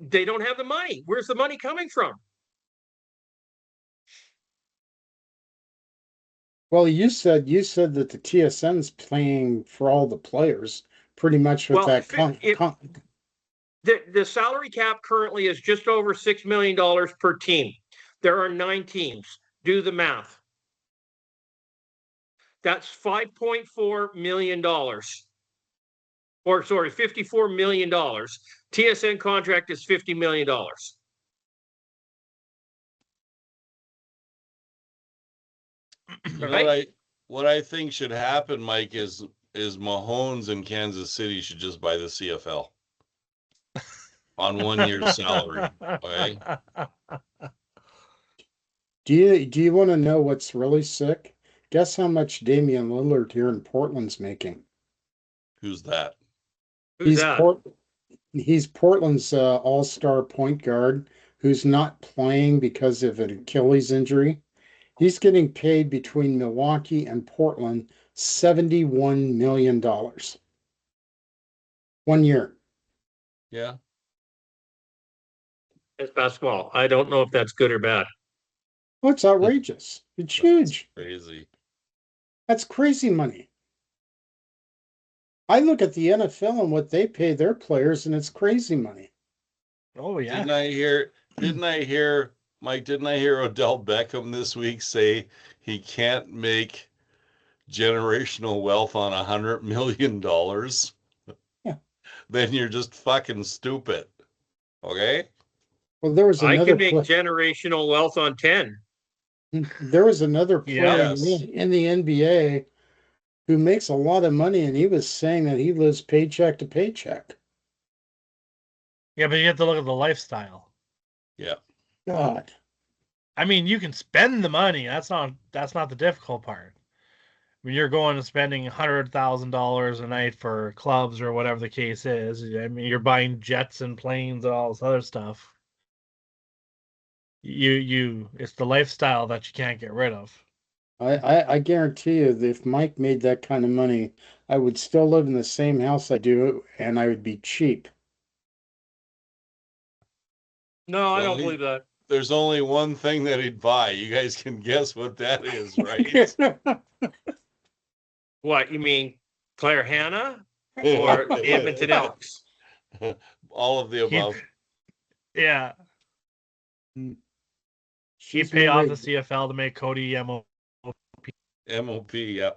Speaker 1: they don't have the money. Where's the money coming from?
Speaker 3: Well, you said that the TSN's paying for all the players pretty much with
Speaker 1: Well,
Speaker 3: that
Speaker 1: the salary cap currently is just over $6 million per team. There are 9 teams. Do the math. That's $5.4 million. Or sorry, $54 million. TSN contract is $50 million. Right?
Speaker 2: What I think should happen, Mike, is Mahomes in Kansas City should just buy the CFL on 1 year's salary. Okay.
Speaker 3: Do you want to know what's really sick? Guess how much Damian Lillard here in Portland's making?
Speaker 2: Who's that?
Speaker 1: Who's that?
Speaker 3: He's Portland's all-star point guard who's not playing because of an Achilles injury. He's getting paid between Milwaukee and Portland $71 million. 1 year.
Speaker 2: Yeah.
Speaker 1: It's basketball. I don't know if that's good or bad.
Speaker 3: Oh, it's outrageous. It's huge.
Speaker 2: Crazy.
Speaker 3: That's crazy money. I look at the NFL and what they pay their players, and it's crazy money.
Speaker 4: Oh yeah.
Speaker 2: Didn't I hear, Mike, didn't I hear Odell Beckham this week say he can't make generational wealth on $100 million?
Speaker 3: Yeah.
Speaker 2: Then you're just fucking stupid. Okay?
Speaker 3: Well, there was
Speaker 1: I
Speaker 3: another
Speaker 1: can make generational wealth on 10.
Speaker 3: There was another player
Speaker 2: Yes.
Speaker 3: in the NBA who makes a lot of money, and he was saying that he lives paycheck to paycheck.
Speaker 4: Yeah, but you have to look at the lifestyle.
Speaker 2: Yeah.
Speaker 3: God.
Speaker 4: I mean, you can spend the money. That's not the difficult part. When you're going and spending $100,000 a night for clubs or whatever the case is, I mean, you're buying jets and planes and all this other stuff. It's the lifestyle that you can't get rid of.
Speaker 3: I guarantee you that if Mike made that kind of money, I would still live in the same house I do, and I would be cheap.
Speaker 1: No, I
Speaker 2: Well,
Speaker 1: don't believe that.
Speaker 2: There's only one thing that he'd buy. You guys can guess what that is, right?
Speaker 1: What, you mean Claire Hanna or the Edmonton Elks?
Speaker 2: All of the above.
Speaker 4: Yeah. He'd
Speaker 3: She's
Speaker 4: pay off
Speaker 3: married.
Speaker 4: the CFL to make Cody MO.
Speaker 2: MOP, yeah.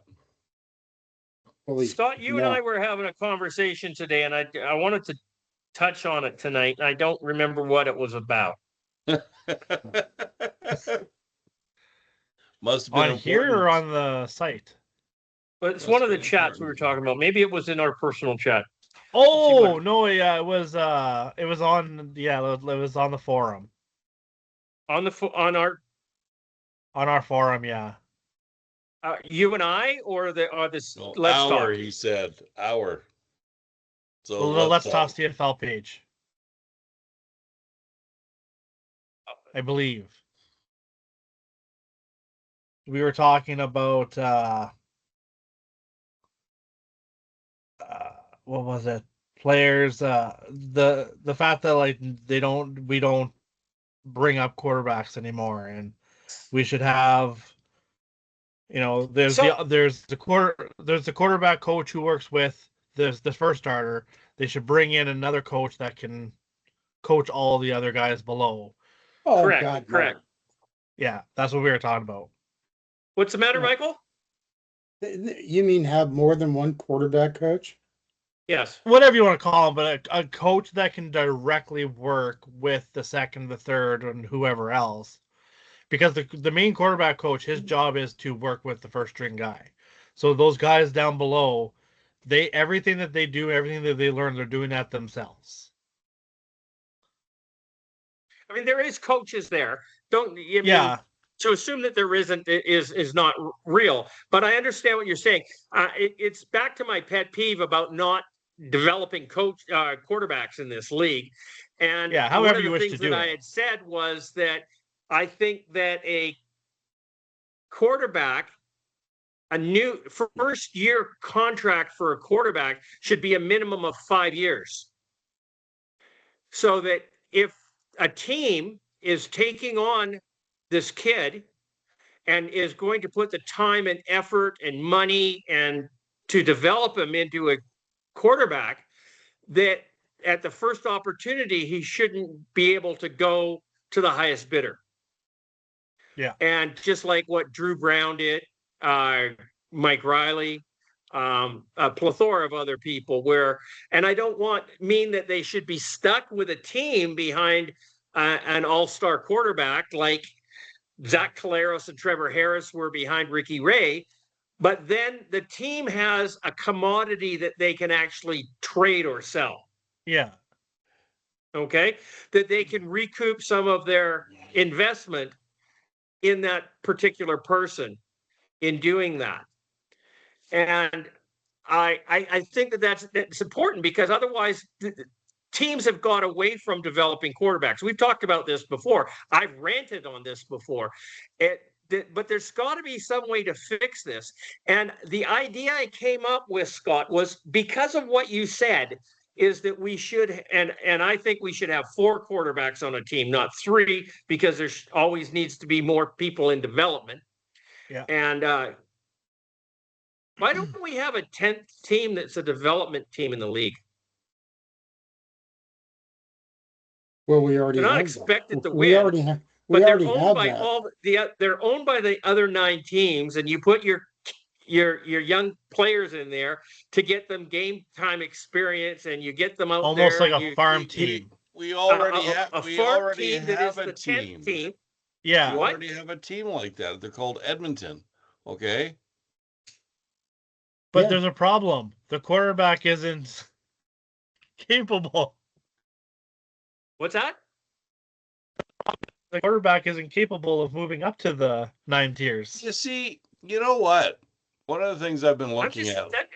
Speaker 3: Holy-
Speaker 1: Scott, you and
Speaker 3: no.
Speaker 1: I were having a conversation today, and I wanted to touch on it tonight, and I don't remember what it was about.
Speaker 2: Must have been
Speaker 4: On here or
Speaker 2: important.
Speaker 4: on the site?
Speaker 1: But it's
Speaker 2: Must
Speaker 1: one of the
Speaker 2: be
Speaker 1: chats we were
Speaker 2: important.
Speaker 1: talking about. Maybe it was in our personal chat.
Speaker 4: Oh no, yeah, it was on the forum.
Speaker 1: On
Speaker 4: On our forum, yeah.
Speaker 1: you and I, or this
Speaker 2: No,
Speaker 1: Let's
Speaker 2: hour,
Speaker 1: Talk?
Speaker 2: he said. Hour. So
Speaker 4: The Let's Talk CFL page. I believe. We were talking about what was it? Players, the fact that like we don't bring up quarterbacks anymore, and we should have, there's the quarterback coach who works with the first starter. They should bring in another coach that can coach all the other guys below.
Speaker 3: Oh,
Speaker 1: Correct,
Speaker 3: God, no.
Speaker 1: correct.
Speaker 4: Yeah, that's what we were talking about.
Speaker 1: What's the matter,
Speaker 3: Yeah.
Speaker 1: Michael?
Speaker 3: You mean have more than one quarterback coach?
Speaker 1: Yes.
Speaker 4: Whatever you want to call him, but a coach that can directly work with the second, the third, and whoever else. Because the main quarterback coach, his job is to work with the first string guy. So those guys down below, everything that they do, everything that they learn, they're doing that themselves.
Speaker 1: I mean, there is coaches there. Don't I mean,
Speaker 4: Yeah.
Speaker 1: to assume that there isn't is not real. But I understand what you're saying. It's back to my pet peeve about not developing quarterbacks in this league. And
Speaker 4: Yeah,
Speaker 1: one
Speaker 4: however
Speaker 1: of
Speaker 4: you
Speaker 1: the
Speaker 4: wish to
Speaker 1: things
Speaker 4: do
Speaker 1: that I
Speaker 4: it.
Speaker 1: had said was that I think that a quarterback, a new first year contract for a quarterback should be a minimum of 5 years. So that if a team is taking on this kid and is going to put the time and effort and money and to develop him into a quarterback, that at the first opportunity he shouldn't be able to go to the highest bidder.
Speaker 4: Yeah.
Speaker 1: And just like what Drew Brown did, Mike Riley, a plethora of other people and I don't mean that they should be stuck with a team behind an all-star quarterback like Zach Caleros and Trevor Harris were behind Ricky Ray, but then the team has a commodity that they can actually trade or sell.
Speaker 4: Yeah.
Speaker 1: Okay. That they can recoup some of their investment in that particular person in doing that. And I think that's important because otherwise teams have got away from developing quarterbacks. We've talked about this before. I've ranted on this before. But there's got to be some way to fix this. And the idea I came up with, Scott, was because of what you said, is that we should, and I think we should have 4 quarterbacks on a team, not 3, because there always needs to be more people in development.
Speaker 4: Yeah.
Speaker 1: And why don't we have a 10th team that's a development team in the league?
Speaker 3: Well, we already
Speaker 1: They're not
Speaker 3: have
Speaker 1: expected
Speaker 3: that.
Speaker 1: to
Speaker 3: We
Speaker 1: win,
Speaker 3: already have.
Speaker 1: but
Speaker 3: We
Speaker 1: they're
Speaker 3: already
Speaker 1: owned
Speaker 3: have
Speaker 1: by
Speaker 3: that.
Speaker 1: they're owned by the other 9 teams, and you put your young players in there to get them game time experience, and you get them out
Speaker 4: Almost
Speaker 1: there.
Speaker 4: like a farm team.
Speaker 2: We already have
Speaker 1: a
Speaker 2: we
Speaker 1: farm
Speaker 2: already
Speaker 1: team that is
Speaker 2: have a
Speaker 1: the 10th
Speaker 2: team.
Speaker 1: team.
Speaker 4: Yeah.
Speaker 2: We
Speaker 1: What?
Speaker 2: already have a team like that. They're called Edmonton. Okay.
Speaker 4: But
Speaker 3: Yeah.
Speaker 4: there's a problem. The quarterback isn't capable.
Speaker 1: What's that?
Speaker 4: The quarterback isn't capable of moving up to the 9 tiers.
Speaker 2: You see, you know what? One of the things I've been
Speaker 1: I'm
Speaker 2: looking
Speaker 1: just,
Speaker 2: at.
Speaker 1: that,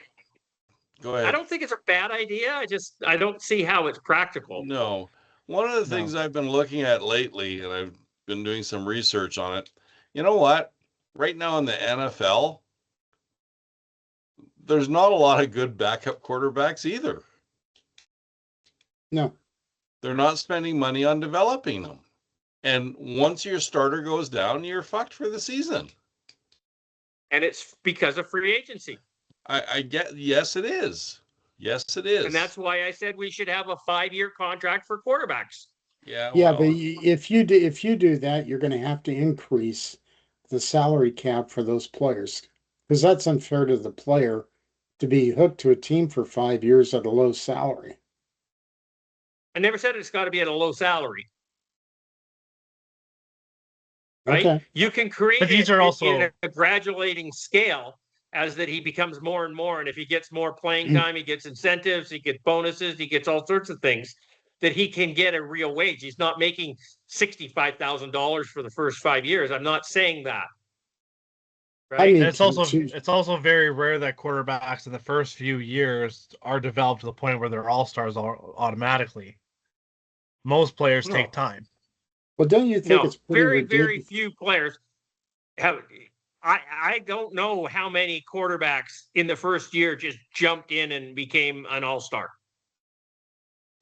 Speaker 2: Go
Speaker 1: I
Speaker 2: ahead.
Speaker 1: don't think it's a bad idea. I don't see how it's practical.
Speaker 2: No. One of the
Speaker 3: No.
Speaker 2: things I've been looking at lately, and I've been doing some research on it. You know what? Right now in the NFL, there's not a lot of good backup quarterbacks either.
Speaker 3: No.
Speaker 2: They're not spending money on developing them. And once your starter goes down, you're fucked for the season.
Speaker 1: And it's because of free agency.
Speaker 2: I get, yes, it is. Yes, it is.
Speaker 1: And that's why I said we should have a 5-year contract for quarterbacks.
Speaker 2: Yeah,
Speaker 3: Yeah,
Speaker 2: well,
Speaker 3: but if you do that, you're going to have to increase the salary cap for those players because that's unfair to the player to be hooked to a team for 5 years at a low salary.
Speaker 1: I never said it's got to be at a low salary. Right?
Speaker 3: Okay.
Speaker 1: You can create
Speaker 4: But these
Speaker 1: it
Speaker 4: are also
Speaker 1: in a graduating scale as that he becomes more and more. And if he gets more playing time, he gets incentives, he gets bonuses, he gets all sorts of things that he can get a real wage. He's not making $65,000 for the first 5 years. I'm not saying that. Right?
Speaker 3: I mean,
Speaker 4: and it's also very rare that quarterbacks in the first few years are developed to the point where they're all-stars automatically. Most players
Speaker 1: No.
Speaker 4: take time.
Speaker 3: well, don't you think
Speaker 1: No,
Speaker 3: it's pretty
Speaker 1: very,
Speaker 3: ridiculous?
Speaker 1: very few players have. I don't know how many quarterbacks in the first year just jumped in and became an all-star.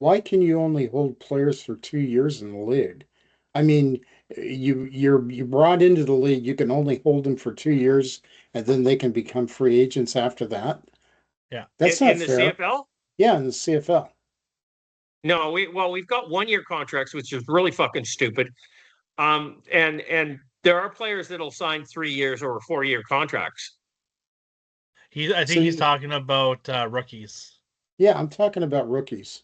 Speaker 3: Why can you only hold players for 2 years in the league? I mean, you brought into the league, you can only hold them for 2 years, and then they can become free agents after that.
Speaker 4: Yeah.
Speaker 3: That's
Speaker 1: in
Speaker 3: not
Speaker 1: the
Speaker 3: fair.
Speaker 1: CFL?
Speaker 3: Yeah, in the CFL.
Speaker 1: No, we've got 1-year contracts, which is really fucking stupid. And There are players that'll sign 3 years or 4-year contracts.
Speaker 4: I think he's talking about rookies.
Speaker 3: Yeah, I'm talking about rookies.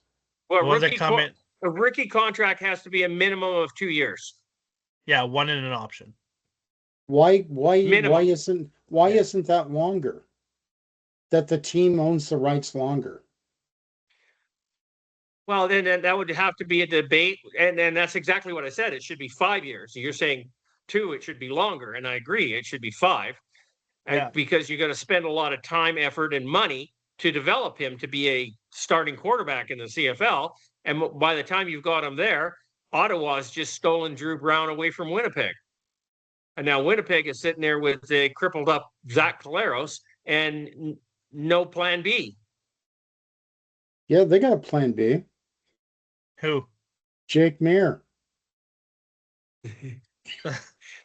Speaker 1: Well,
Speaker 4: The ones that come in.
Speaker 1: a rookie contract has to be a minimum of 2 years.
Speaker 4: Yeah, one in an option.
Speaker 3: Why
Speaker 1: Minimum.
Speaker 3: isn't that longer? That the team owns the rights longer.
Speaker 1: Well, then that would have to be a debate, and that's exactly what I said. It should be 5 years. You're saying 2, it should be longer, and I agree. It should be 5,
Speaker 4: Yeah.
Speaker 1: because you're going to spend a lot of time, effort, and money to develop him to be a starting quarterback in the CFL. And by the time you've got him there, Ottawa's just stolen Drew Brown away from Winnipeg, and now Winnipeg is sitting there with a crippled up Zach Collaros and no plan B.
Speaker 3: Yeah, they got a plan B.
Speaker 4: Who?
Speaker 3: Jake Mayer.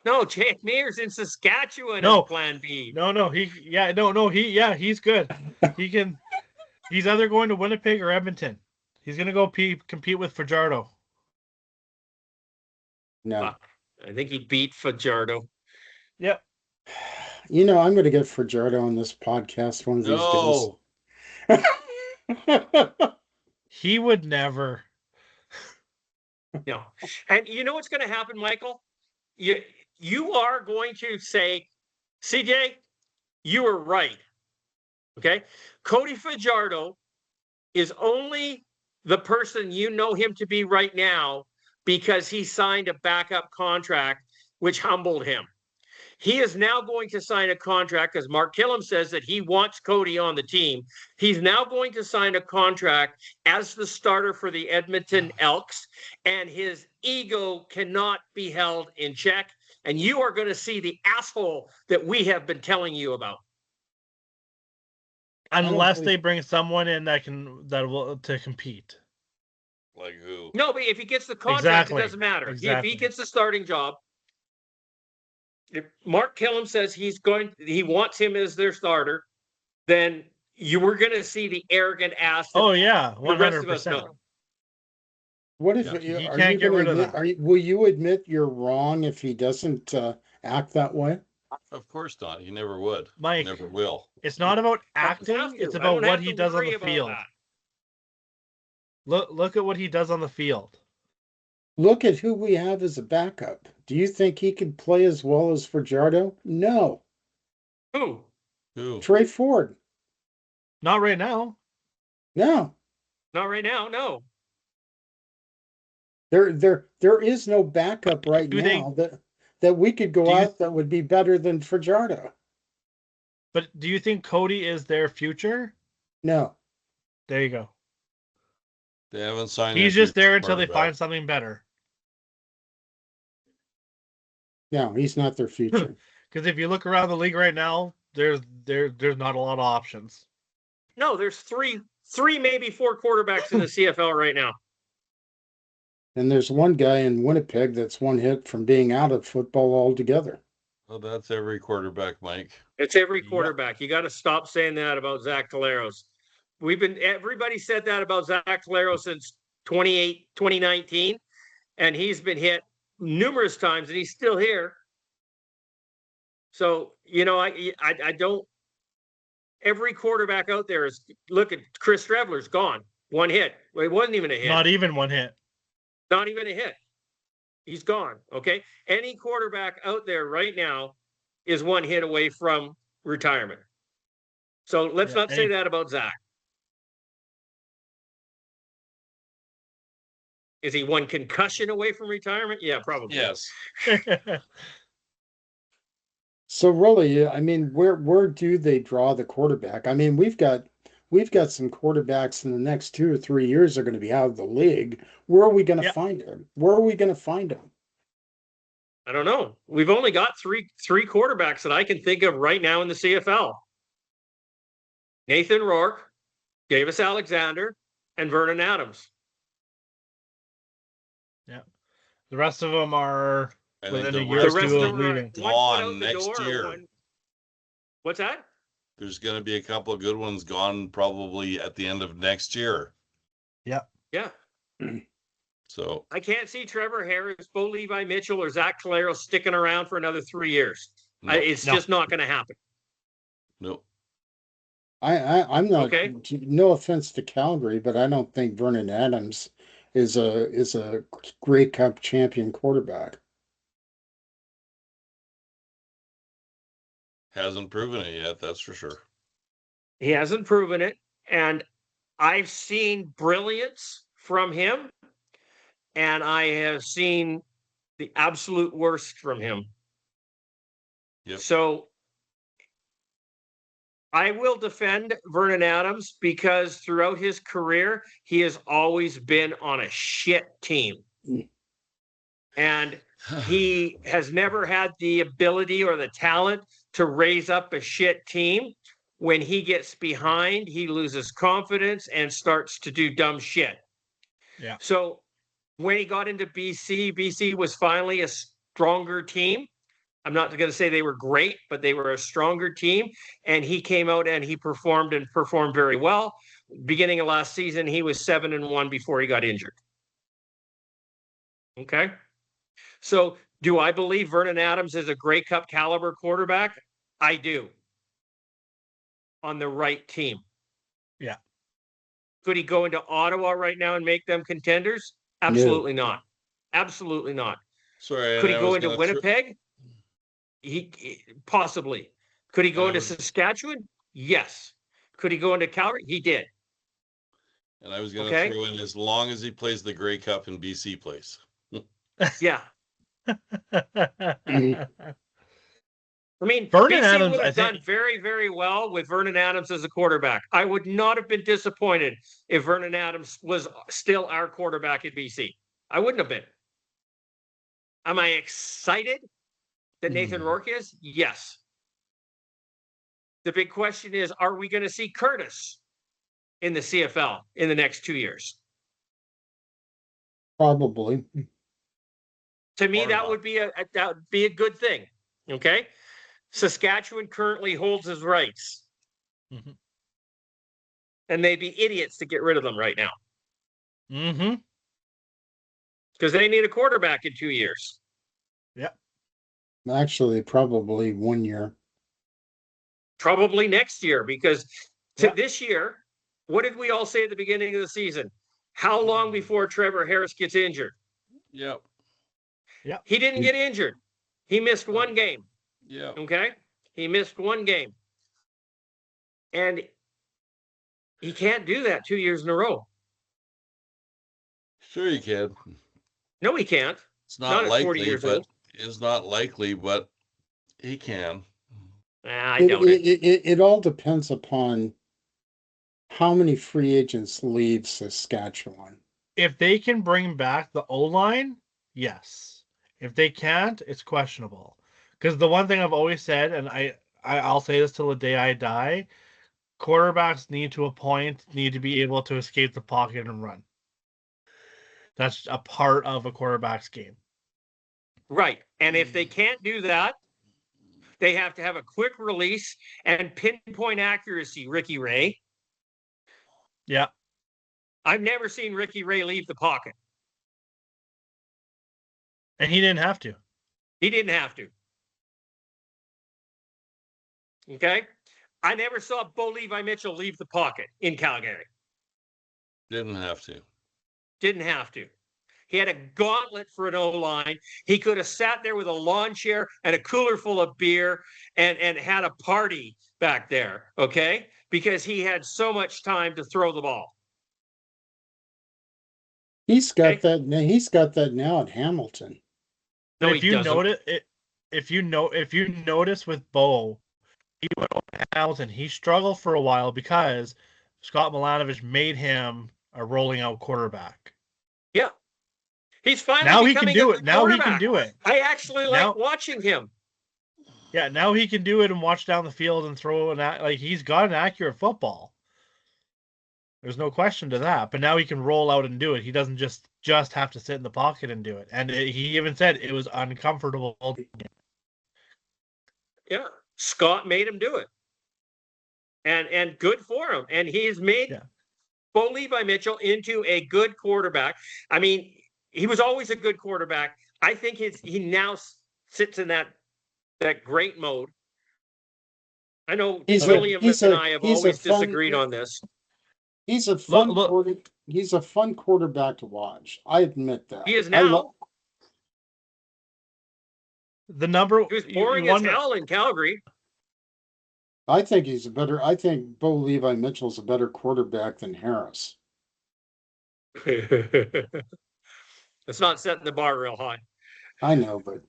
Speaker 1: No, Jake Mears in Saskatchewan
Speaker 4: No.
Speaker 1: is plan B.
Speaker 4: No, he's good. He's either going to Winnipeg or Edmonton. He's gonna go compete with Fajardo.
Speaker 3: No.
Speaker 1: I think he beat Fajardo.
Speaker 4: Yep.
Speaker 3: You know, I'm going to get Fajardo on this podcast one of these days.
Speaker 4: He would never.
Speaker 1: No. And you know what's going to happen, Michael? You are going to say, CJ, you were right. Okay? Cody Fajardo is only the person you know him to be right now because he signed a backup contract, which humbled him. He is now going to sign a contract because Mark Killam says that he wants Cody on the team. He's now going to sign a contract as the starter for the Edmonton Elks, and his ego cannot be held in check. And you are going to see the asshole that we have been telling you about.
Speaker 4: Unless they bring someone in that will compete.
Speaker 2: Like who?
Speaker 1: No, but if he gets the contract,
Speaker 4: Exactly.
Speaker 1: it doesn't matter.
Speaker 4: Exactly.
Speaker 1: If he gets the starting job, if Mark Killam says he wants him as their starter, then you were going to see the arrogant ass.
Speaker 4: Oh yeah,
Speaker 1: the rest of us
Speaker 4: 100%.
Speaker 1: know.
Speaker 3: What if
Speaker 4: He can't get rid of that.
Speaker 3: will you admit you're wrong if he doesn't act that way?
Speaker 2: Of course not. He never would.
Speaker 4: Mike,
Speaker 2: Never will.
Speaker 4: it's not about acting, it's about what he does on the field. Look at what he does on the field.
Speaker 3: Look at who we have as a backup. Do you think he could play as well as Fajardo? No.
Speaker 1: Who?
Speaker 3: Trey Ford.
Speaker 4: Not right now.
Speaker 3: No.
Speaker 1: Not right now. No.
Speaker 3: There is no backup right now that we could go out that would be better than Fajardo.
Speaker 4: But do you think Cody is their future?
Speaker 3: No.
Speaker 4: There you go.
Speaker 2: They haven't signed.
Speaker 4: He's just there until they find something better.
Speaker 3: No, he's not their future.
Speaker 4: Because if you look around the league right now, there's not a lot of options.
Speaker 1: No, there's three, maybe 4 quarterbacks in the CFL right now.
Speaker 3: And there's one guy in Winnipeg that's one hit from being out of football altogether.
Speaker 2: Well, that's every quarterback, Mike.
Speaker 1: It's every quarterback. You got to stop saying that about Zach Collaros. Everybody said that about Zach Collaros since 2019, and he's been hit numerous times, and he's still here. So, you know, I don't. Every quarterback out there is, look at Chris Streveler's gone. 1 hit. Well, it wasn't even a hit.
Speaker 4: Not even 1 hit.
Speaker 1: Not even a hit. He's gone. Okay. Any quarterback out there right now is 1 hit away from retirement. So let's not say that about Zach. Is he 1 concussion away from retirement? Yeah, probably.
Speaker 2: Yes.
Speaker 3: So really, I mean, where do they draw the quarterback? I mean, we've got some quarterbacks in the next 2 or 3 years are going to be out of the league. Where are we going to find them? Where are we going to find them?
Speaker 1: I don't know. We've only got three quarterbacks that I can think of right now in the CFL. Nathan Rourke, Davis Alexander, and Vernon Adams.
Speaker 4: Yeah. The rest of them are within a year
Speaker 1: or 2 of leaving.
Speaker 2: Gone next year.
Speaker 1: What's that?
Speaker 2: There's going to be a couple of good ones gone probably at the end of next year.
Speaker 4: Yeah.
Speaker 1: Yeah.
Speaker 2: So
Speaker 1: I can't see Trevor Harris, Bo Levi Mitchell, or Zach Calero sticking around for another 3 years.
Speaker 2: no,
Speaker 1: It's just not going to happen.
Speaker 2: no.
Speaker 3: I'm not.
Speaker 1: Okay.
Speaker 3: No offense to Calgary, but I don't think Vernon Adams is a Grey Cup champion quarterback.
Speaker 2: Hasn't proven it yet, that's for sure.
Speaker 1: He hasn't proven it. And I've seen brilliance from him, and I have seen the absolute worst from him.
Speaker 2: Yep.
Speaker 1: So I will defend Vernon Adams because throughout his career, he has always been on a shit team. And he has never had the ability or the talent to raise up a shit team. When he gets behind, he loses confidence and starts to do dumb shit.
Speaker 4: Yeah.
Speaker 1: So when he got into BC was finally a stronger team. I'm not going to say they were great, but they were a stronger team. And he came out and he performed very well. Beginning of last season, he was 7-1 before he got injured. Okay. So do I believe Vernon Adams is a Grey Cup caliber quarterback? I do. On the right team.
Speaker 4: Yeah.
Speaker 1: Could he go into Ottawa right now and make them contenders? Absolutely not. Absolutely not.
Speaker 2: Sorry,
Speaker 1: Could he
Speaker 2: and I
Speaker 1: go
Speaker 2: was
Speaker 1: into
Speaker 2: gonna
Speaker 1: Winnipeg? He possibly. Could he go into Saskatchewan? Yes. Could he go into Calgary? He did.
Speaker 2: And I was going to
Speaker 1: Okay.
Speaker 2: throw in as long as he plays the Grey Cup in BC place.
Speaker 1: Yeah. I mean,
Speaker 4: Vernon
Speaker 1: BC
Speaker 4: Adams,
Speaker 1: would
Speaker 4: I
Speaker 1: have done
Speaker 4: think-
Speaker 1: very, very well with Vernon Adams as a quarterback. I would not have been disappointed if Vernon Adams was still our quarterback at BC. I wouldn't have been. Am I excited that Nathan Rourke is? Yes. The big question is, are we going to see Curtis in the CFL in the next 2 years?
Speaker 3: Probably.
Speaker 1: To me,
Speaker 2: Or
Speaker 1: that
Speaker 2: not.
Speaker 1: would be a good thing. Okay. Saskatchewan currently holds his rights.
Speaker 4: Mhm.
Speaker 1: And they'd be idiots to get rid of them right now.
Speaker 4: Mm-hmm.
Speaker 1: Because they need a quarterback in 2 years.
Speaker 3: Actually, probably 1 year.
Speaker 1: Probably next year, because this year, what did we all say at the beginning of the season? How long before Trevor Harris gets injured?
Speaker 2: Yep.
Speaker 1: He didn't get injured. He missed one game.
Speaker 2: Yep.
Speaker 1: Okay. He missed one game. And he can't do that 2 years in a row.
Speaker 2: Sure you can.
Speaker 1: No, he can't.
Speaker 2: It's
Speaker 1: Not
Speaker 2: not
Speaker 1: at 40
Speaker 2: likely,
Speaker 1: years
Speaker 2: but
Speaker 1: old.
Speaker 2: it's not likely, but he can.
Speaker 1: I doubt it.
Speaker 3: It all depends upon how many free agents leave Saskatchewan.
Speaker 4: If they can bring back the O-line, yes. If they can't, it's questionable. Because the one thing I've always said, and I'll say this till the day I die, quarterbacks need to be able to escape the pocket and run. That's a part of a quarterback's game.
Speaker 1: Right. And if they can't do that, they have to have a quick release and pinpoint accuracy, Ricky Ray.
Speaker 4: Yeah.
Speaker 1: I've never seen Ricky Ray leave the pocket.
Speaker 4: And he didn't have to.
Speaker 1: He didn't have to. Okay. I never saw Bo Levi Mitchell leave the pocket in Calgary.
Speaker 2: Didn't have to.
Speaker 1: Didn't have to. He had a gauntlet for an O-line. He could have sat there with a lawn chair and a cooler full of beer and had a party back there, okay? Because he had so much time to throw the ball.
Speaker 3: He's got that. He's got that now at Hamilton.
Speaker 1: No,
Speaker 4: But if
Speaker 1: he
Speaker 4: you
Speaker 1: doesn't.
Speaker 4: notice it, if you notice with Bo, he went over to Hamilton. He struggled for a while because Scott Milanovich made him a rolling out quarterback.
Speaker 1: Yeah. He's finally
Speaker 4: Now he can
Speaker 1: becoming
Speaker 4: do
Speaker 1: a
Speaker 4: it.
Speaker 1: good
Speaker 4: Now he can
Speaker 1: quarterback.
Speaker 4: do it.
Speaker 1: I actually like
Speaker 4: Now-
Speaker 1: watching him.
Speaker 4: Yeah, now he can do it and watch down the field and throw like he's got an accurate football. There's no question to that. But now he can roll out and do it. He doesn't just have to sit in the pocket and do it. And he even said it was uncomfortable.
Speaker 1: Yeah. Scott made him do it. And good for him. And he's made Bo Levi Mitchell into a good quarterback. I mean, he was always a good quarterback. I think he now sits in that great mode. I know William and I have always disagreed on this.
Speaker 3: He's a he's a fun quarterback to watch. I admit that.
Speaker 1: He is now.
Speaker 4: The number
Speaker 1: He was boring as hell in Calgary.
Speaker 3: I think I think Bo Levi Mitchell's a better quarterback than Harris.
Speaker 1: It's not setting the bar real high.
Speaker 3: I know, but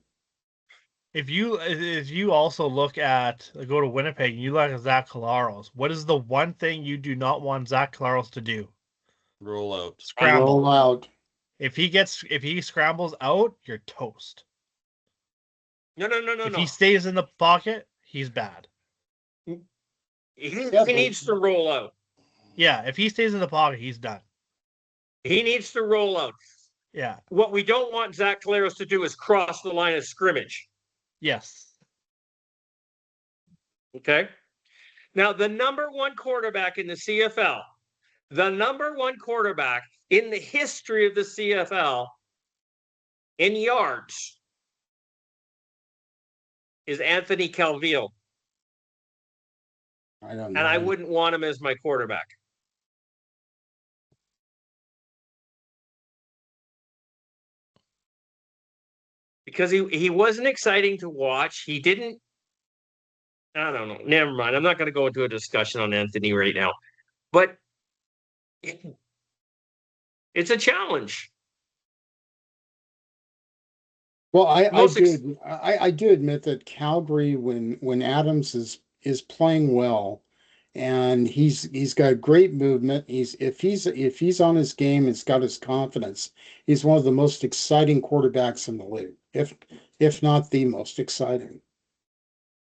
Speaker 4: if you also look at go to Winnipeg and you look at Zach Collaros, what is the one thing you do not want Zach Collaros to do?
Speaker 2: Roll out.
Speaker 4: Scramble.
Speaker 3: Roll out.
Speaker 4: If he scrambles out, you're toast.
Speaker 1: No.
Speaker 4: If he stays in the pocket, he's bad.
Speaker 1: He needs to roll out.
Speaker 4: Yeah, if he stays in the pocket, he's done.
Speaker 1: He needs to roll out.
Speaker 4: Yeah.
Speaker 1: What we don't want Zach Collaros to do is cross the line of scrimmage.
Speaker 4: Yes.
Speaker 1: Okay. Now, the number one quarterback in the CFL, the number one quarterback in the history of the CFL in yards is Anthony Calvillo.
Speaker 3: I don't know.
Speaker 1: And I wouldn't want him as my quarterback. Because he wasn't exciting to watch. He didn't. I don't know. Never mind. I'm not going to go into a discussion on Anthony right now. But it's a challenge.
Speaker 3: Well, I do admit that Calgary, when Adams is playing well, and he's got great movement. If he's on his game, he's got his confidence. He's one of the most exciting quarterbacks in the league, if not the most exciting.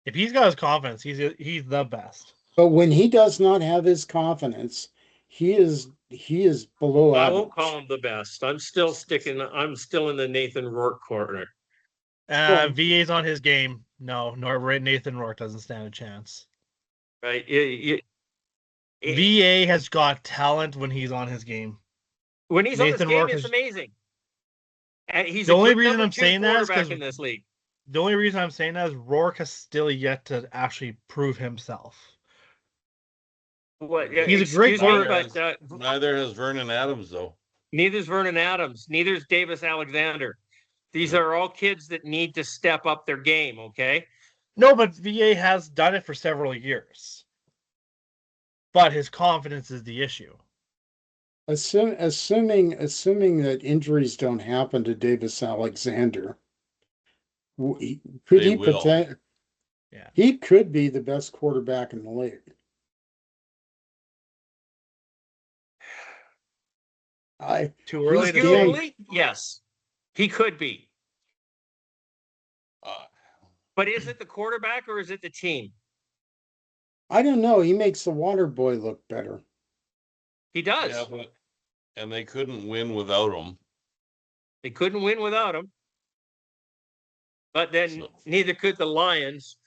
Speaker 4: If he's got his confidence, he's the best.
Speaker 3: But when he does not have his confidence, he is below average.
Speaker 1: I won't call him the best. I'm still in the Nathan Rourke corner.
Speaker 4: VA's on his game. No, Nathan Rourke doesn't stand a chance.
Speaker 1: Right.
Speaker 4: VA has got talent when he's on his game.
Speaker 1: When he's on his game, it's amazing. And he's
Speaker 4: the only reason I'm saying that is because
Speaker 1: in this league.
Speaker 4: The only reason I'm saying that is Rourke has still yet to actually prove himself.
Speaker 1: What?
Speaker 4: He's a great
Speaker 2: quarterback. Neither has Vernon Adams, though.
Speaker 1: Neither's Vernon Adams. Neither's Davis Alexander. These are all kids that need to step up their game, okay?
Speaker 4: No, but VA has done it for several years. But his confidence is the issue.
Speaker 3: Assuming that injuries don't happen to Davis Alexander, he could be the best quarterback in the league.
Speaker 4: Too early to
Speaker 1: say. Yes, he could be. But is it the quarterback or is it the team?
Speaker 3: I don't know. He makes the water boy look better.
Speaker 1: He does.
Speaker 2: Yeah, and they couldn't win without him.
Speaker 1: They couldn't win without him. But then neither could the Lions.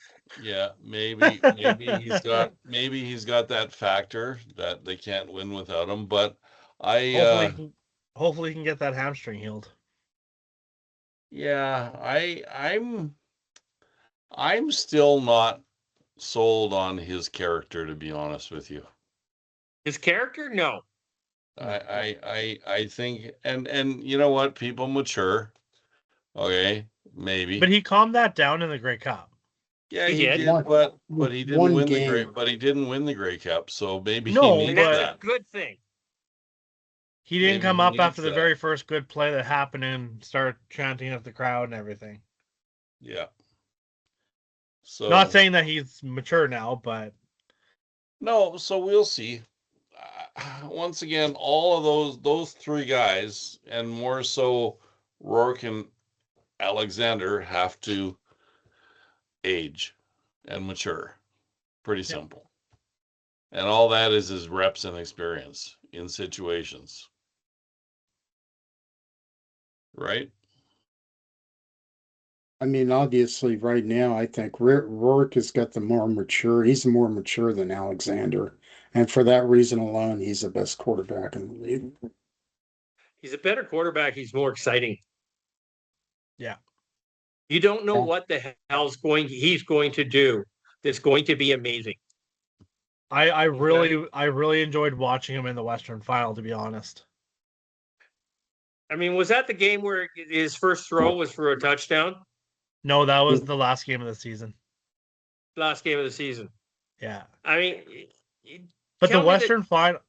Speaker 2: Yeah, maybe he's got that factor that they can't win without him. But
Speaker 4: hopefully he can get that hamstring healed.
Speaker 2: Yeah, I'm still not sold on his character, to be honest with you.
Speaker 1: His character? No.
Speaker 2: I think, and you know what? People mature. Okay, maybe.
Speaker 4: But he calmed that down in the Grey Cup.
Speaker 2: Yeah, he did, but he didn't win the Grey. But he didn't win the Grey Cup, so maybe he needs
Speaker 1: that's
Speaker 2: that.
Speaker 1: a good thing.
Speaker 4: He didn't come up after the very first good play that happened and start chanting at the crowd and everything.
Speaker 2: Yeah. So
Speaker 4: not saying that he's mature now, but
Speaker 2: no. So we'll see. Once again, all of those three guys, and more so Rourke and Alexander, have to age and mature. Pretty simple. And all that is reps and experience in situations. Right?
Speaker 3: I mean, obviously, right now, I think Rourke has got he's more mature than Alexander. And for that reason alone, he's the best quarterback in the league.
Speaker 1: He's a better quarterback. He's more exciting.
Speaker 4: Yeah.
Speaker 1: You don't know
Speaker 3: Yeah.
Speaker 1: what the hell's he's going to do. That's going to be amazing.
Speaker 4: I really enjoyed watching him in the Western Final, to be honest.
Speaker 1: I mean, was that the game where his first throw was for a touchdown?
Speaker 4: No, that was the last game of the season.
Speaker 1: Last game of the season.
Speaker 4: Yeah.
Speaker 1: I mean,
Speaker 4: But the Western Final,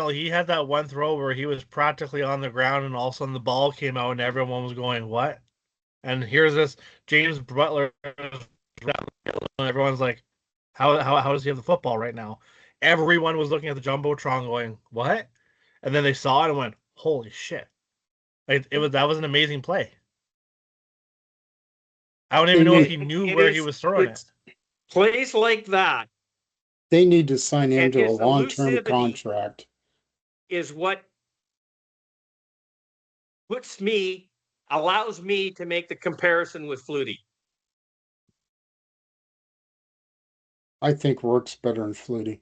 Speaker 4: he had that one throw where he was practically on the ground, and all of a sudden the ball came out, and everyone was going, "What?" And here's this James Butler, and everyone's like, "How does he have the football right now?" Everyone was looking at the jumbotron, going, "What?" And then they saw it and went, "Holy shit!" That was an amazing play. I don't even know if he knew where he was throwing it.
Speaker 1: Plays like that.
Speaker 3: They need to sign him
Speaker 1: And
Speaker 3: to a
Speaker 1: his
Speaker 3: long-term
Speaker 1: elusivity
Speaker 3: contract.
Speaker 1: is what allows me to make the comparison with Flutie.
Speaker 3: I think Rourke's better than Flutie.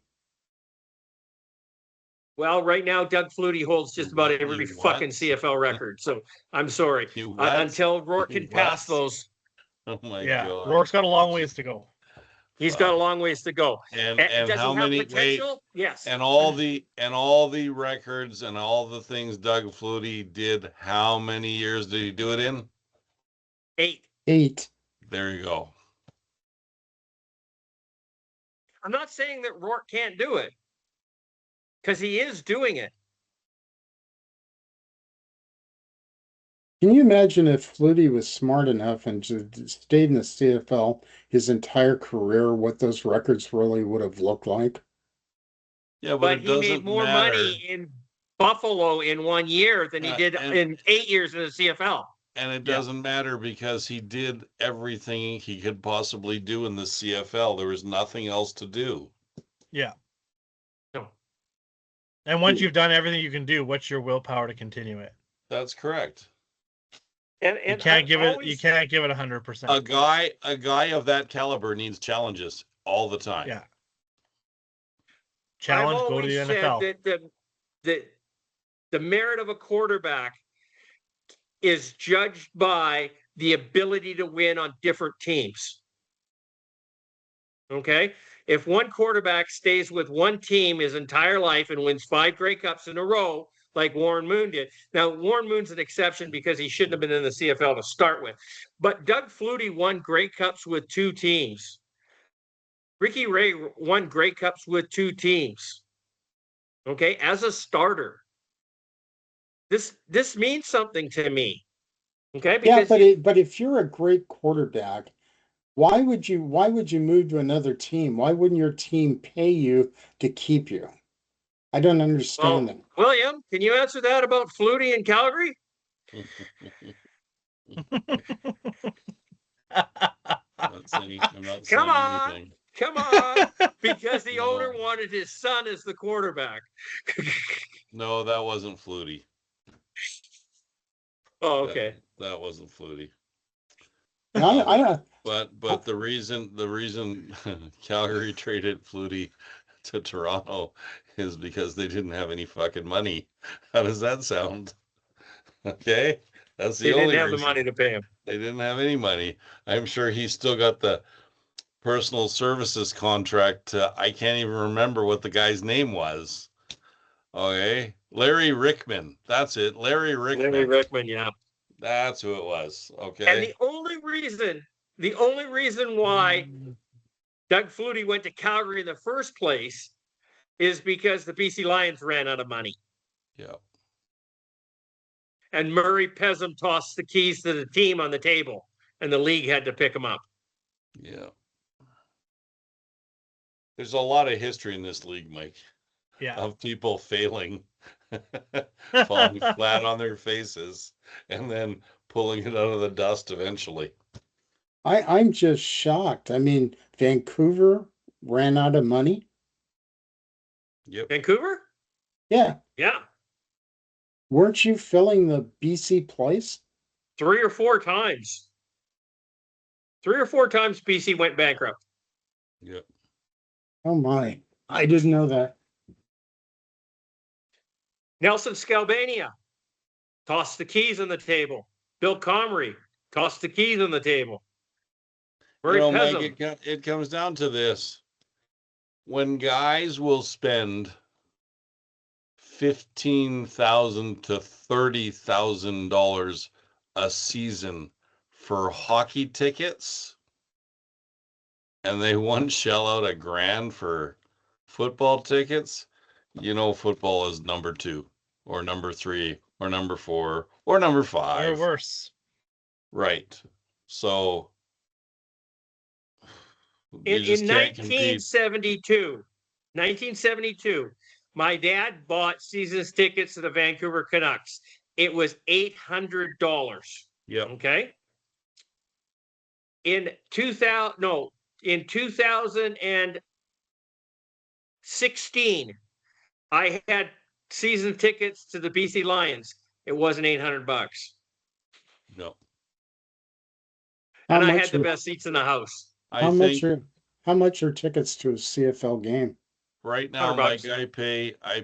Speaker 1: Well, right now, Doug Flutie holds just about every
Speaker 2: You what?
Speaker 1: fucking CFL record. So I'm sorry.
Speaker 2: You what?
Speaker 1: Until Rourke can pass
Speaker 2: What?
Speaker 1: those,
Speaker 2: Oh my
Speaker 4: Yeah,
Speaker 2: God.
Speaker 4: Rourke's got a long ways to go.
Speaker 1: he's got a long ways to go.
Speaker 2: And
Speaker 1: Does
Speaker 2: how
Speaker 1: he have
Speaker 2: many
Speaker 1: potential? Yes.
Speaker 2: and all the records and all the things Doug Flutie did, how many years did he do it in?
Speaker 1: 8.
Speaker 3: 8.
Speaker 2: There you go.
Speaker 1: I'm not saying that Rourke can't do it, because he is doing it.
Speaker 3: Can you imagine if Flutie was smart enough and just stayed in the CFL his entire career, what those records really would have looked like?
Speaker 2: Yeah,
Speaker 1: But
Speaker 2: it
Speaker 1: he
Speaker 2: doesn't
Speaker 1: made more
Speaker 2: matter.
Speaker 1: money in Buffalo in 1 year than he did in 8 years in the CFL.
Speaker 2: And it doesn't matter because he did everything he could possibly do in the CFL. There was nothing else to do.
Speaker 4: Yeah.
Speaker 1: No.
Speaker 4: And once you've done everything you can do, what's your willpower to continue it?
Speaker 2: That's correct.
Speaker 1: And
Speaker 4: you can't give it 100%.
Speaker 2: A guy of that caliber needs challenges all the time.
Speaker 4: Yeah. Challenge, go to the NFL.
Speaker 1: That the merit of a quarterback is judged by the ability to win on different teams. Okay? If one quarterback stays with one team his entire life and wins 5 Grey Cups in a row, like Warren Moon did. Now, Warren Moon's an exception because he shouldn't have been in the CFL to start with. But Doug Flutie won Grey Cups with 2 teams. Ricky Ray won Grey Cups with 2 teams. Okay, as a starter. This means something to me. Okay,
Speaker 3: because but if you're a great quarterback, why would you move to another team? Why wouldn't your team pay you to keep you? I don't understand that.
Speaker 1: William, can you answer that about Flutie in Calgary?
Speaker 2: I'm not
Speaker 1: Come on.
Speaker 2: anything.
Speaker 1: Come on. Because the owner wanted his son as the quarterback.
Speaker 2: No, that wasn't Flutie.
Speaker 1: Oh, okay.
Speaker 2: That wasn't Flutie.
Speaker 3: I don't.
Speaker 2: But the reason Calgary traded Flutie to Toronto is because they didn't have any fucking money. How does that sound? Okay, that's the only reason. They didn't have the
Speaker 1: money to pay him.
Speaker 2: They didn't have any money. I'm sure he's still got the personal services contract. I can't even remember what the guy's name was. Okay, Larry Rickman. That's it, Larry Rickman.
Speaker 1: Larry Rickman, yeah.
Speaker 2: That's who it was. Okay.
Speaker 1: And the only reason why Doug Flutie went to Calgary in the first place is because the BC Lions ran out of money.
Speaker 2: Yeah.
Speaker 1: And Murray Pesum tossed the keys to the team on the table, and the league had to pick him up.
Speaker 2: Yeah. There's a lot of history in this league, Mike.
Speaker 4: Yeah.
Speaker 2: Of people failing, falling flat on their faces, and then pulling it out of the dust eventually.
Speaker 3: I'm just shocked. I mean, Vancouver ran out of money.
Speaker 2: Yep.
Speaker 1: Vancouver?
Speaker 3: Yeah.
Speaker 1: Yeah.
Speaker 3: Weren't you filling the BC place?
Speaker 1: 3 or 4 times. 3 or 4 times BC went bankrupt.
Speaker 2: Yep.
Speaker 3: Oh my. I didn't know that.
Speaker 1: Nelson Scalbania, tossed the keys on the table. Bill Comrie, tossed the keys on the table. Murray
Speaker 2: Mike,
Speaker 1: Pezim.
Speaker 2: it comes down to this. When guys will spend $15,000 to $30,000 a season for hockey tickets, and they won't shell out $1,000 for football tickets, football is number 2 or number 3 or number 4 or number 5
Speaker 4: or worse.
Speaker 2: Right. So you
Speaker 1: In
Speaker 2: just can't compete.
Speaker 1: 1972, my dad bought season's tickets to the Vancouver Canucks. It was $800.
Speaker 2: Yep.
Speaker 1: Okay. In 2016, I had season tickets to the BC Lions. It wasn't $800.
Speaker 2: No.
Speaker 1: And I had the best seats in the house.
Speaker 3: How much are tickets to a CFL game?
Speaker 2: Right now, Mike, I pay I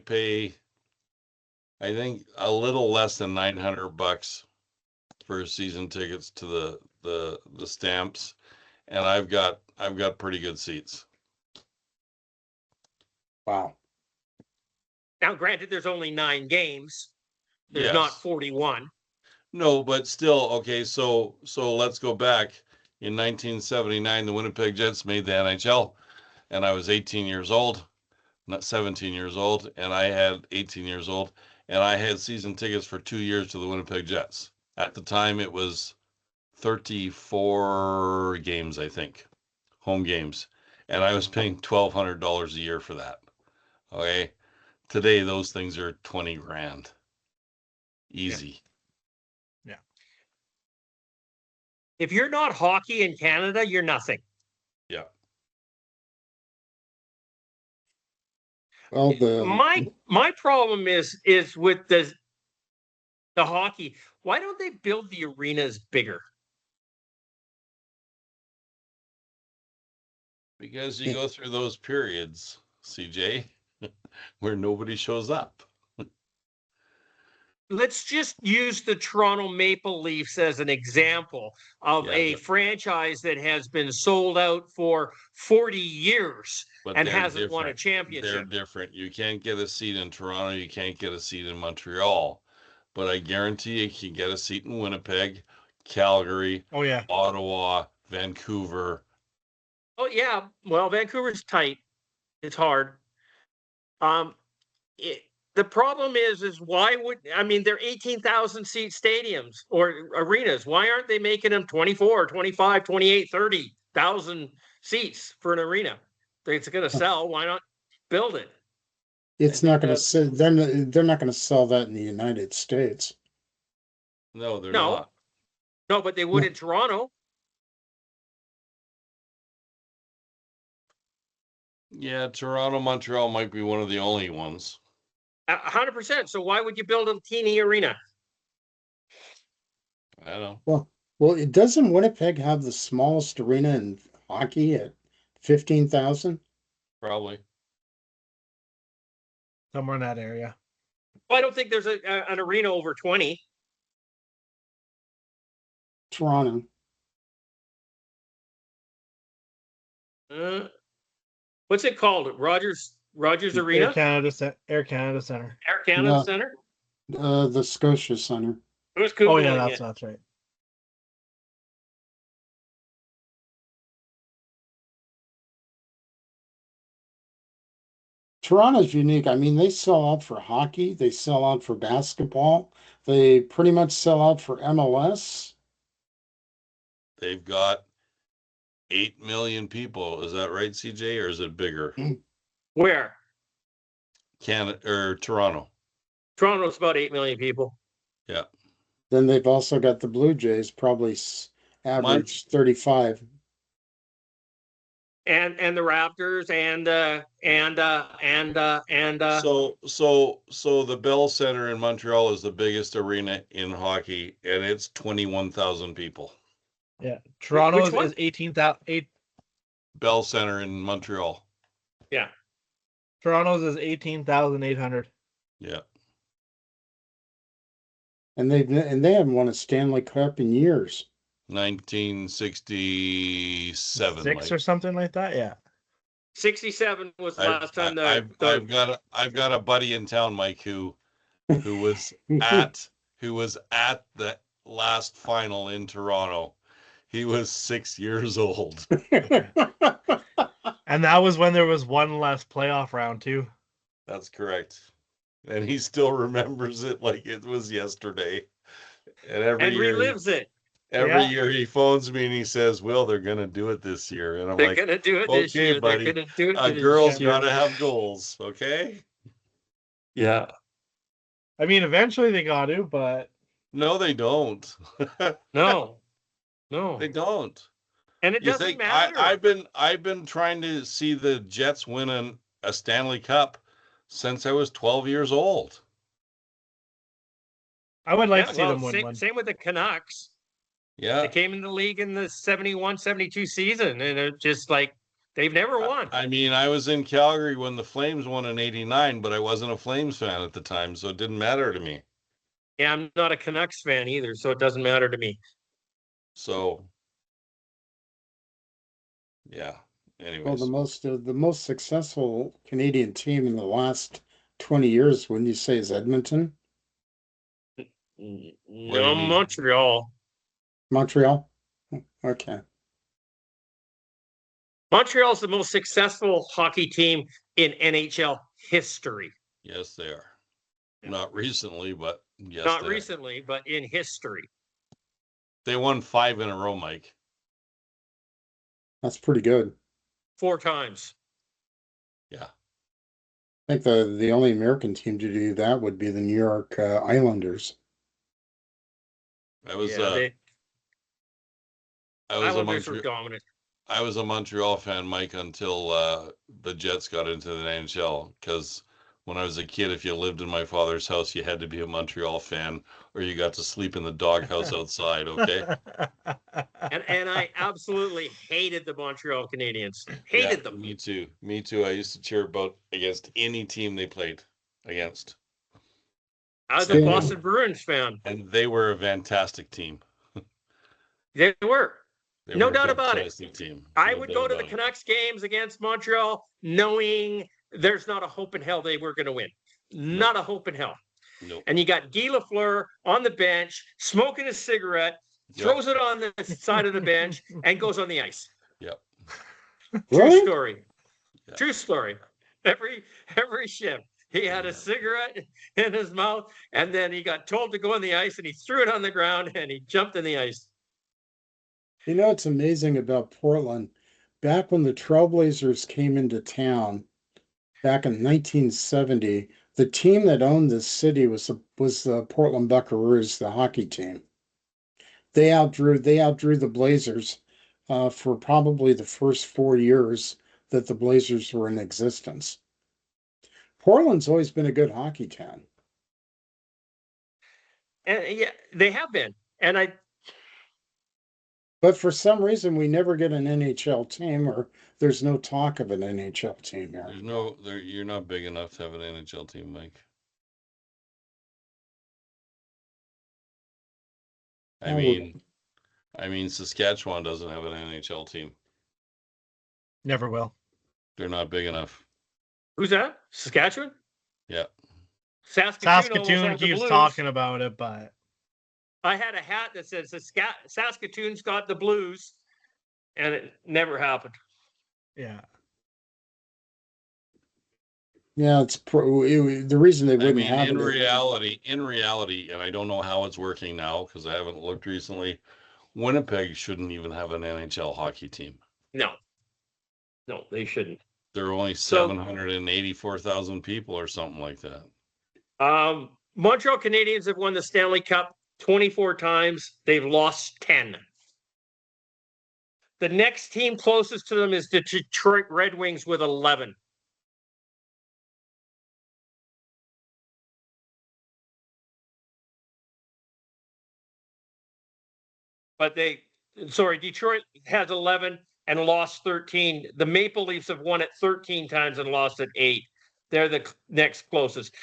Speaker 2: think a little less than $900 for season tickets to the Stamps, and I've got pretty good seats.
Speaker 3: Wow.
Speaker 1: Now, granted, there's only 9 games. There's not 41.
Speaker 2: No, but still, okay, so let's go back. In 1979, the Winnipeg Jets made the NHL, and I was 18 years old, not 17 years old, and I had 18 years old, and I had season tickets for 2 years to the Winnipeg Jets. At the time, it was 34 games, I think, home games, and I was paying $1,200 a year for that. Okay, today those things are 20 grand, easy.
Speaker 4: Yeah.
Speaker 1: If you're not hockey in Canada, you're nothing.
Speaker 2: Yeah.
Speaker 3: Well,
Speaker 1: my problem is with the hockey. Why don't they build the arenas bigger?
Speaker 2: Because you go through those periods, CJ, where nobody shows up.
Speaker 1: Let's just use the Toronto Maple Leafs as an example of a franchise that has been sold out for 40 years and hasn't won a championship.
Speaker 2: They're different. You can't get a seat in Toronto. You can't get a seat in Montreal. But I guarantee you can get a seat in Winnipeg, Calgary, Ottawa, Vancouver.
Speaker 1: Oh, yeah. Well, Vancouver's tight. It's hard. The problem is why they're 18,000 seat stadiums or arenas. Why aren't they making them 24, 25, 28, 30,000 seats for an arena? It's going to sell. Why not build it?
Speaker 3: It's not going to sell. They're not going to sell that in the United States.
Speaker 2: No, they're not.
Speaker 1: No, but they would in Toronto.
Speaker 2: Yeah, Toronto, Montreal might be one of the only ones.
Speaker 1: 100%. So why would you build a teeny arena?
Speaker 2: I don't know.
Speaker 3: Well, it doesn't Winnipeg have the smallest arena in hockey at 15,000?
Speaker 2: Probably.
Speaker 4: Somewhere in that area.
Speaker 1: Well, I don't think there's an arena over 20.
Speaker 3: Toronto.
Speaker 1: What's it called? Rogers Arena?
Speaker 4: Air Canada Center.
Speaker 1: Air Canada Center?
Speaker 3: The Scotia Center.
Speaker 1: Who's Googling
Speaker 4: Oh, yeah, that's right.
Speaker 3: Toronto's unique. I mean, they sell out for hockey. They sell out for basketball. They pretty much sell out for MLS.
Speaker 2: They've got 8 million people. Is that right, CJ, or is it bigger?
Speaker 1: Where?
Speaker 2: Canada or Toronto?
Speaker 1: Toronto's about 8 million people.
Speaker 2: Yeah.
Speaker 3: Then they've also got the Blue Jays, probably average 35.
Speaker 1: And the Raptors and
Speaker 2: So the Bell Center in Montreal is the biggest arena in hockey, and it's 21,000 people.
Speaker 4: Yeah, Toronto's is 18,000.
Speaker 2: Bell Center in Montreal.
Speaker 1: Yeah,
Speaker 4: Toronto's is 18,800.
Speaker 2: Yeah.
Speaker 3: and they haven't won a Stanley Cup in years.
Speaker 2: 1967,
Speaker 4: Six
Speaker 2: Mike.
Speaker 4: or something like that. Yeah.
Speaker 1: 67 was the last time
Speaker 2: I've got a buddy in town, Mike, who was at the last final in Toronto. He was 6 years old.
Speaker 4: And that was when there was one less playoff round too.
Speaker 2: That's correct. And he still remembers it like it was yesterday. And every
Speaker 1: and
Speaker 2: year
Speaker 1: relives it.
Speaker 2: every
Speaker 4: Yeah.
Speaker 2: year he phones me and he says, "Will, they're gonna do it this year." And I'm
Speaker 1: They're
Speaker 2: like,
Speaker 1: gonna do it this
Speaker 2: "Okay,
Speaker 1: year.
Speaker 2: buddy.
Speaker 1: They're gonna do it
Speaker 2: A
Speaker 1: this
Speaker 2: girl's
Speaker 1: year.
Speaker 2: gotta have goals, okay?"
Speaker 1: Yeah.
Speaker 4: I mean, eventually they got to, but
Speaker 2: No, they don't.
Speaker 1: No. No.
Speaker 2: They don't.
Speaker 1: And it
Speaker 2: You
Speaker 1: doesn't
Speaker 2: think
Speaker 1: matter.
Speaker 2: I've been trying to see the Jets win a Stanley Cup since I was 12 years old.
Speaker 4: I would like
Speaker 1: Yeah,
Speaker 4: to see them win
Speaker 1: same,
Speaker 4: one.
Speaker 1: same with the Canucks.
Speaker 2: Yeah.
Speaker 1: They came in the league in the 71-72 season, and it's just like they've never won.
Speaker 2: I mean, I was in Calgary when the Flames won in '89, but I wasn't a Flames fan at the time, so it didn't matter to me.
Speaker 1: Yeah, I'm not a Canucks fan either, so it doesn't matter to me.
Speaker 2: So, yeah.
Speaker 3: Well,
Speaker 2: Anyways,
Speaker 3: the most successful Canadian team in the last 20 years, wouldn't you say, is Edmonton?
Speaker 1: No,
Speaker 2: mean?
Speaker 1: Montreal.
Speaker 3: Montreal? Okay.
Speaker 1: Montreal's the most successful hockey team in NHL history.
Speaker 2: yes, they are. Not recently, but yes,
Speaker 1: Not
Speaker 2: they are.
Speaker 1: recently, but in history.
Speaker 2: They won 5 in a row, Mike.
Speaker 3: That's pretty good.
Speaker 1: 4 times.
Speaker 2: Yeah.
Speaker 3: I think the only American team to do that would be the New York Islanders.
Speaker 2: I was
Speaker 1: Yeah,
Speaker 2: I was a
Speaker 1: Islanders were dominant.
Speaker 2: I was a Montreal fan, Mike, until the Jets got into the NHL. Because when I was a kid, if you lived in my father's house, you had to be a Montreal fan, or you got to sleep in the doghouse outside. Okay.
Speaker 1: And I absolutely hated the Montreal Canadiens. Hated them.
Speaker 2: Me too. Me too. I used to cheer against any team they played against,
Speaker 1: I was a
Speaker 3: Same.
Speaker 1: Boston Bruins fan.
Speaker 2: and they were a fantastic team.
Speaker 1: They were.
Speaker 2: They
Speaker 1: No
Speaker 2: were a
Speaker 1: doubt about it.
Speaker 2: fantastic team.
Speaker 1: I
Speaker 2: No
Speaker 1: would
Speaker 2: doubt
Speaker 1: go to the
Speaker 2: about it.
Speaker 1: Canucks games against Montreal knowing there's not a hope in hell they were going to win. Not a hope in hell.
Speaker 2: Nope.
Speaker 1: And you got Guy Lafleur on the bench, smoking a cigarette, throws it on the side of the bench, and goes on the ice.
Speaker 2: Yep.
Speaker 1: True
Speaker 3: Really?
Speaker 1: story.
Speaker 2: Yeah.
Speaker 1: True story. Every shift, he had a cigarette in his mouth, and then he got told to go on the ice, and he threw it on the ground, and he jumped in the ice.
Speaker 3: You know what's amazing about Portland? Back when the Trailblazers came into town, back in 1970, the team that owned this city was the Portland Buckaroos, the hockey team. They outdrew the Blazers for probably the first 4 years that the Blazers were in existence. Portland's always been a good hockey town.
Speaker 1: And yeah, they have been. And
Speaker 3: But for some reason, we never get an NHL team, or there's no talk of an NHL team here.
Speaker 2: You're not big enough to have an NHL team, Mike. I mean, Saskatchewan doesn't have an NHL team.
Speaker 4: Never will.
Speaker 2: They're not big enough.
Speaker 1: who's that? Saskatchewan?
Speaker 2: Yeah.
Speaker 4: Saskatoon keeps talking about it, but
Speaker 1: I had a hat that says Saskatoon's got the Blues, and it never happened.
Speaker 4: yeah.
Speaker 3: Yeah, the reason they wouldn't have
Speaker 2: in
Speaker 3: it.
Speaker 2: reality, and I don't know how it's working now because I haven't looked recently. Winnipeg shouldn't even have an NHL hockey team.
Speaker 1: No, they shouldn't.
Speaker 2: There are only 784,000 people or something like that.
Speaker 1: Montreal Canadiens have won the Stanley Cup 24 times. They've lost 10. The next team closest to them is the Detroit Red Wings with 11. But Detroit has 11 and lost 13. The Maple Leafs have won it 13 times and lost it 8. They're the next closest.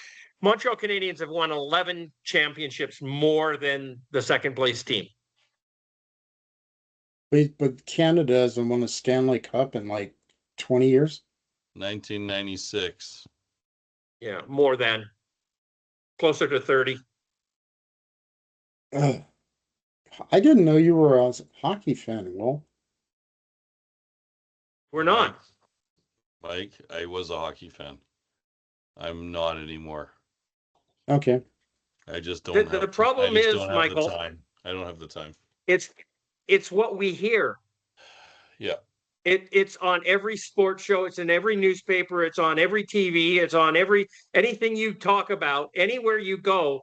Speaker 1: Montreal Canadiens have won 11 championships, more than the second place team.
Speaker 3: But Canada hasn't won a Stanley Cup in like 20 years.
Speaker 2: 1996.
Speaker 1: Yeah, more than. Closer to 30.
Speaker 3: Ugh. I didn't know you were a hockey fan, Will.
Speaker 1: We're not.
Speaker 2: Mike, I was a hockey fan. I'm not anymore.
Speaker 3: Okay.
Speaker 2: I just don't
Speaker 1: The
Speaker 2: have
Speaker 1: problem
Speaker 2: I just
Speaker 1: is,
Speaker 2: don't have
Speaker 1: Michael,
Speaker 2: the time. I don't have the time.
Speaker 1: it's what we hear.
Speaker 2: Yeah.
Speaker 1: It's on every sports show. It's in every newspaper. It's on every TV. It's on anything you talk about. Anywhere you go,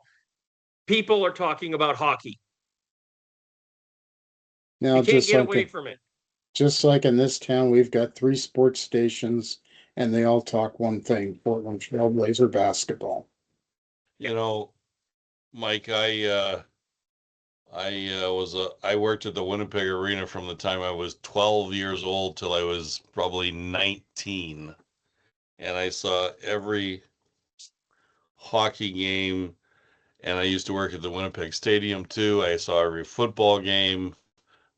Speaker 1: people are talking about hockey.
Speaker 3: Now,
Speaker 1: You can't get away from it.
Speaker 3: just like in this town, we've got 3 sports stations, and they all talk one thing: Portland Trailblazer basketball.
Speaker 2: You know, Mike, I worked at the Winnipeg Arena from the time I was 12 years old till I was probably 19. And I saw every hockey game, and I used to work at the Winnipeg Stadium too. I saw every football game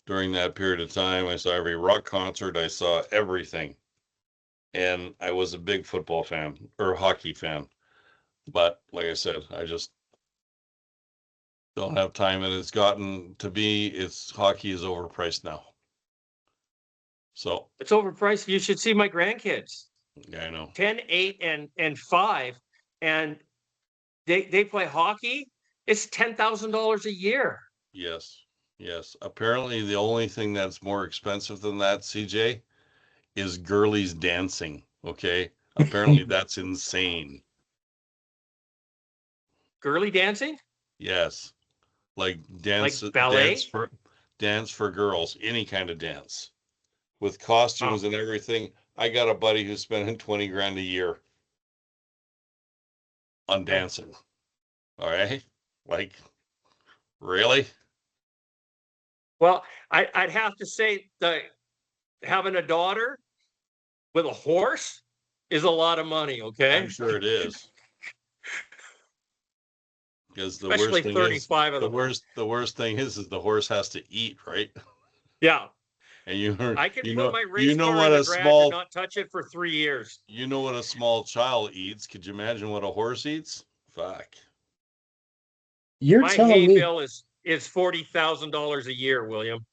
Speaker 2: during that period of time. I saw every rock concert. I saw everything. And I was a big football fan or hockey fan. But like I said, I just don't have time, and it's gotten to be hockey is overpriced now. So
Speaker 1: It's overpriced. You should see my grandkids.
Speaker 2: yeah, I know.
Speaker 1: 10, 8, and 5, and they play hockey. It's $10,000 a year.
Speaker 2: Yes, yes. Apparently, the only thing that's more expensive than that, CJ, is girlies dancing. Okay, apparently that's insane.
Speaker 1: Girly dancing?
Speaker 2: Yes, like dance,
Speaker 1: Like ballet?
Speaker 2: dance for girls, any kind of dance, with costumes and everything. I got a buddy who's spending 20 grand a year on dancing. All right, like really?
Speaker 1: Well, I'd have to say that having a daughter with a horse is a lot of money. Okay,
Speaker 2: I'm sure it is. Because the
Speaker 1: especially
Speaker 2: worst thing
Speaker 1: 35
Speaker 2: is
Speaker 1: of them.
Speaker 2: the worst thing is the horse has to eat, right?
Speaker 1: Yeah,
Speaker 2: And you
Speaker 1: I can
Speaker 2: you
Speaker 1: put
Speaker 2: know
Speaker 1: my race car
Speaker 2: what
Speaker 1: in the
Speaker 2: a
Speaker 1: garage
Speaker 2: small
Speaker 1: and not touch it for 3 years.
Speaker 2: you know what a small child eats. Could you imagine what a horse eats? Fuck.
Speaker 3: You're
Speaker 1: My
Speaker 3: telling
Speaker 1: hay
Speaker 3: me
Speaker 1: bill is $40,000 a year, William.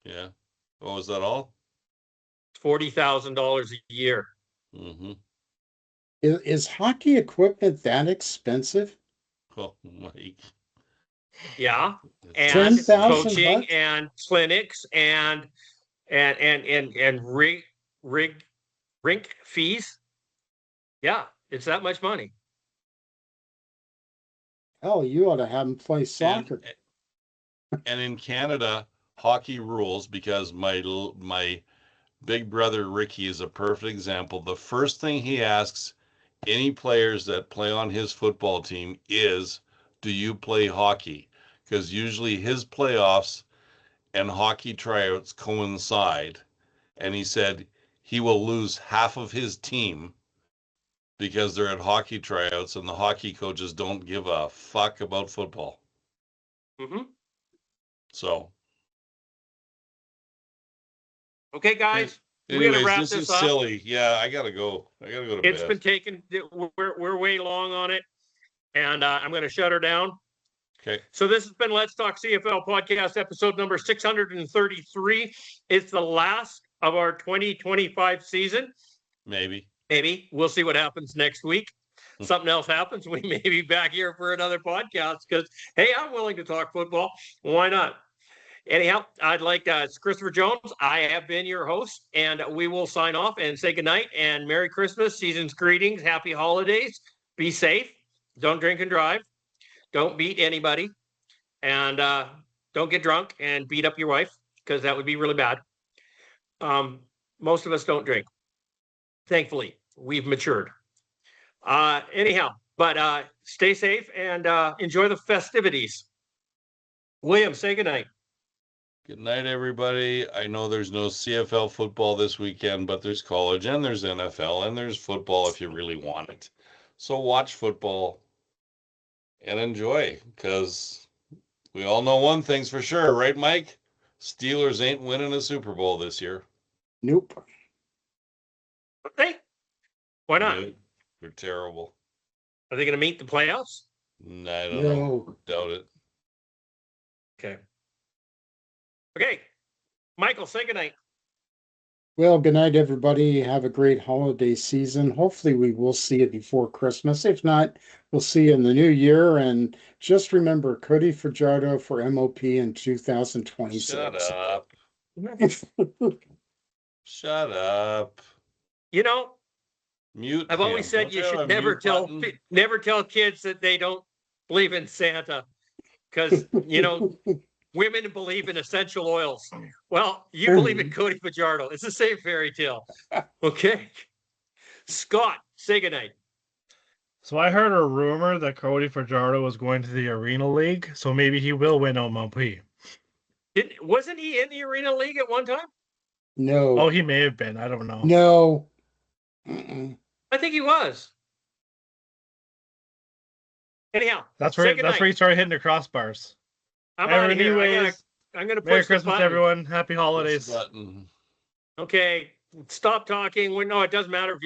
Speaker 2: Yeah. Oh, was that all?
Speaker 1: $40,000 a year.
Speaker 2: Mm-hmm.
Speaker 3: is hockey equipment that expensive?
Speaker 2: Oh, Mike.
Speaker 1: Yeah, and
Speaker 3: 10,000
Speaker 1: coaching
Speaker 3: bucks?
Speaker 1: and clinics and rink fees. Yeah, it's that much money.
Speaker 3: Hell, you ought to have them play
Speaker 2: And
Speaker 3: soccer.
Speaker 2: and in Canada, hockey rules because my big brother Ricky is a perfect example. The first thing he asks any players that play on his football team is, do you play hockey? Because usually his playoffs and hockey tryouts coincide. And he said he will lose half of his team because they're at hockey tryouts and the hockey coaches don't give a fuck about football.
Speaker 1: Mm-hmm.
Speaker 2: So,
Speaker 1: Okay, guys, we got to
Speaker 2: anyways,
Speaker 1: wrap
Speaker 2: this is
Speaker 1: this up.
Speaker 2: silly. Yeah, I gotta go. I gotta go to
Speaker 1: It's
Speaker 2: bed.
Speaker 1: been taken. We're way long on it, and I'm going to shut her down.
Speaker 2: Okay.
Speaker 1: So this has been Let's Talk CFL podcast episode number 633. It's the last of our 2025 season.
Speaker 2: Maybe.
Speaker 1: Maybe we'll see what happens next week. Something else happens, we may be back here for another podcast because, hey, I'm willing to talk football. Why not? Anyhow, I'd like it's Christopher Jones. I have been your host, and we will sign off and say goodnight and Merry Christmas, season's greetings, happy holidays. Be safe. Don't drink and drive. Don't beat anybody. And don't get drunk and beat up your wife because that would be really bad. Most of us don't drink. Thankfully, we've matured. Anyhow, but stay safe and enjoy the festivities. William, say goodnight.
Speaker 2: Good night, everybody. I know there's no CFL football this weekend, but there's college and there's NFL and there's football if you really want it. So watch football. and enjoy, because we all know one thing's for sure, right, Mike? Steelers ain't winning a Super Bowl this year.
Speaker 3: Nope.
Speaker 1: Okay. Why not?
Speaker 2: Nope. They're terrible.
Speaker 1: Are they going to meet the playoffs?
Speaker 2: I don't know. Doubt it.
Speaker 1: Okay. Okay. Michael, say goodnight.
Speaker 3: Well, good night, everybody. Have a great holiday season. Hopefully, we will see you before Christmas. If not, we'll see you in the new year. And just remember, Cody Fajardo for MOP in 2026.
Speaker 2: Shut up. Shut up.
Speaker 1: You know,
Speaker 2: Mute.
Speaker 1: I've always said you should never tell kids that they don't believe in Santa, because women believe in essential oils. Well, you believe in Cody Fajardo. It's the same fairy tale. Okay. Scott, say goodnight.
Speaker 4: So I heard a rumor that Cody Fajardo was going to the Arena League, so maybe he will win MLP.
Speaker 1: Wasn't he in the Arena League at one time?
Speaker 3: No.
Speaker 4: Oh, he may have been. I don't know.
Speaker 3: No. Mm-mm.
Speaker 1: I think he was. Anyhow,
Speaker 4: That's where he started hitting the crossbars.
Speaker 1: I'm out of here.
Speaker 4: Anyways,
Speaker 1: I'm gonna push
Speaker 4: Merry
Speaker 1: the
Speaker 4: Christmas,
Speaker 1: button.
Speaker 4: everyone. Happy holidays.
Speaker 2: Button.
Speaker 1: Okay, stop talking. No, it doesn't matter if you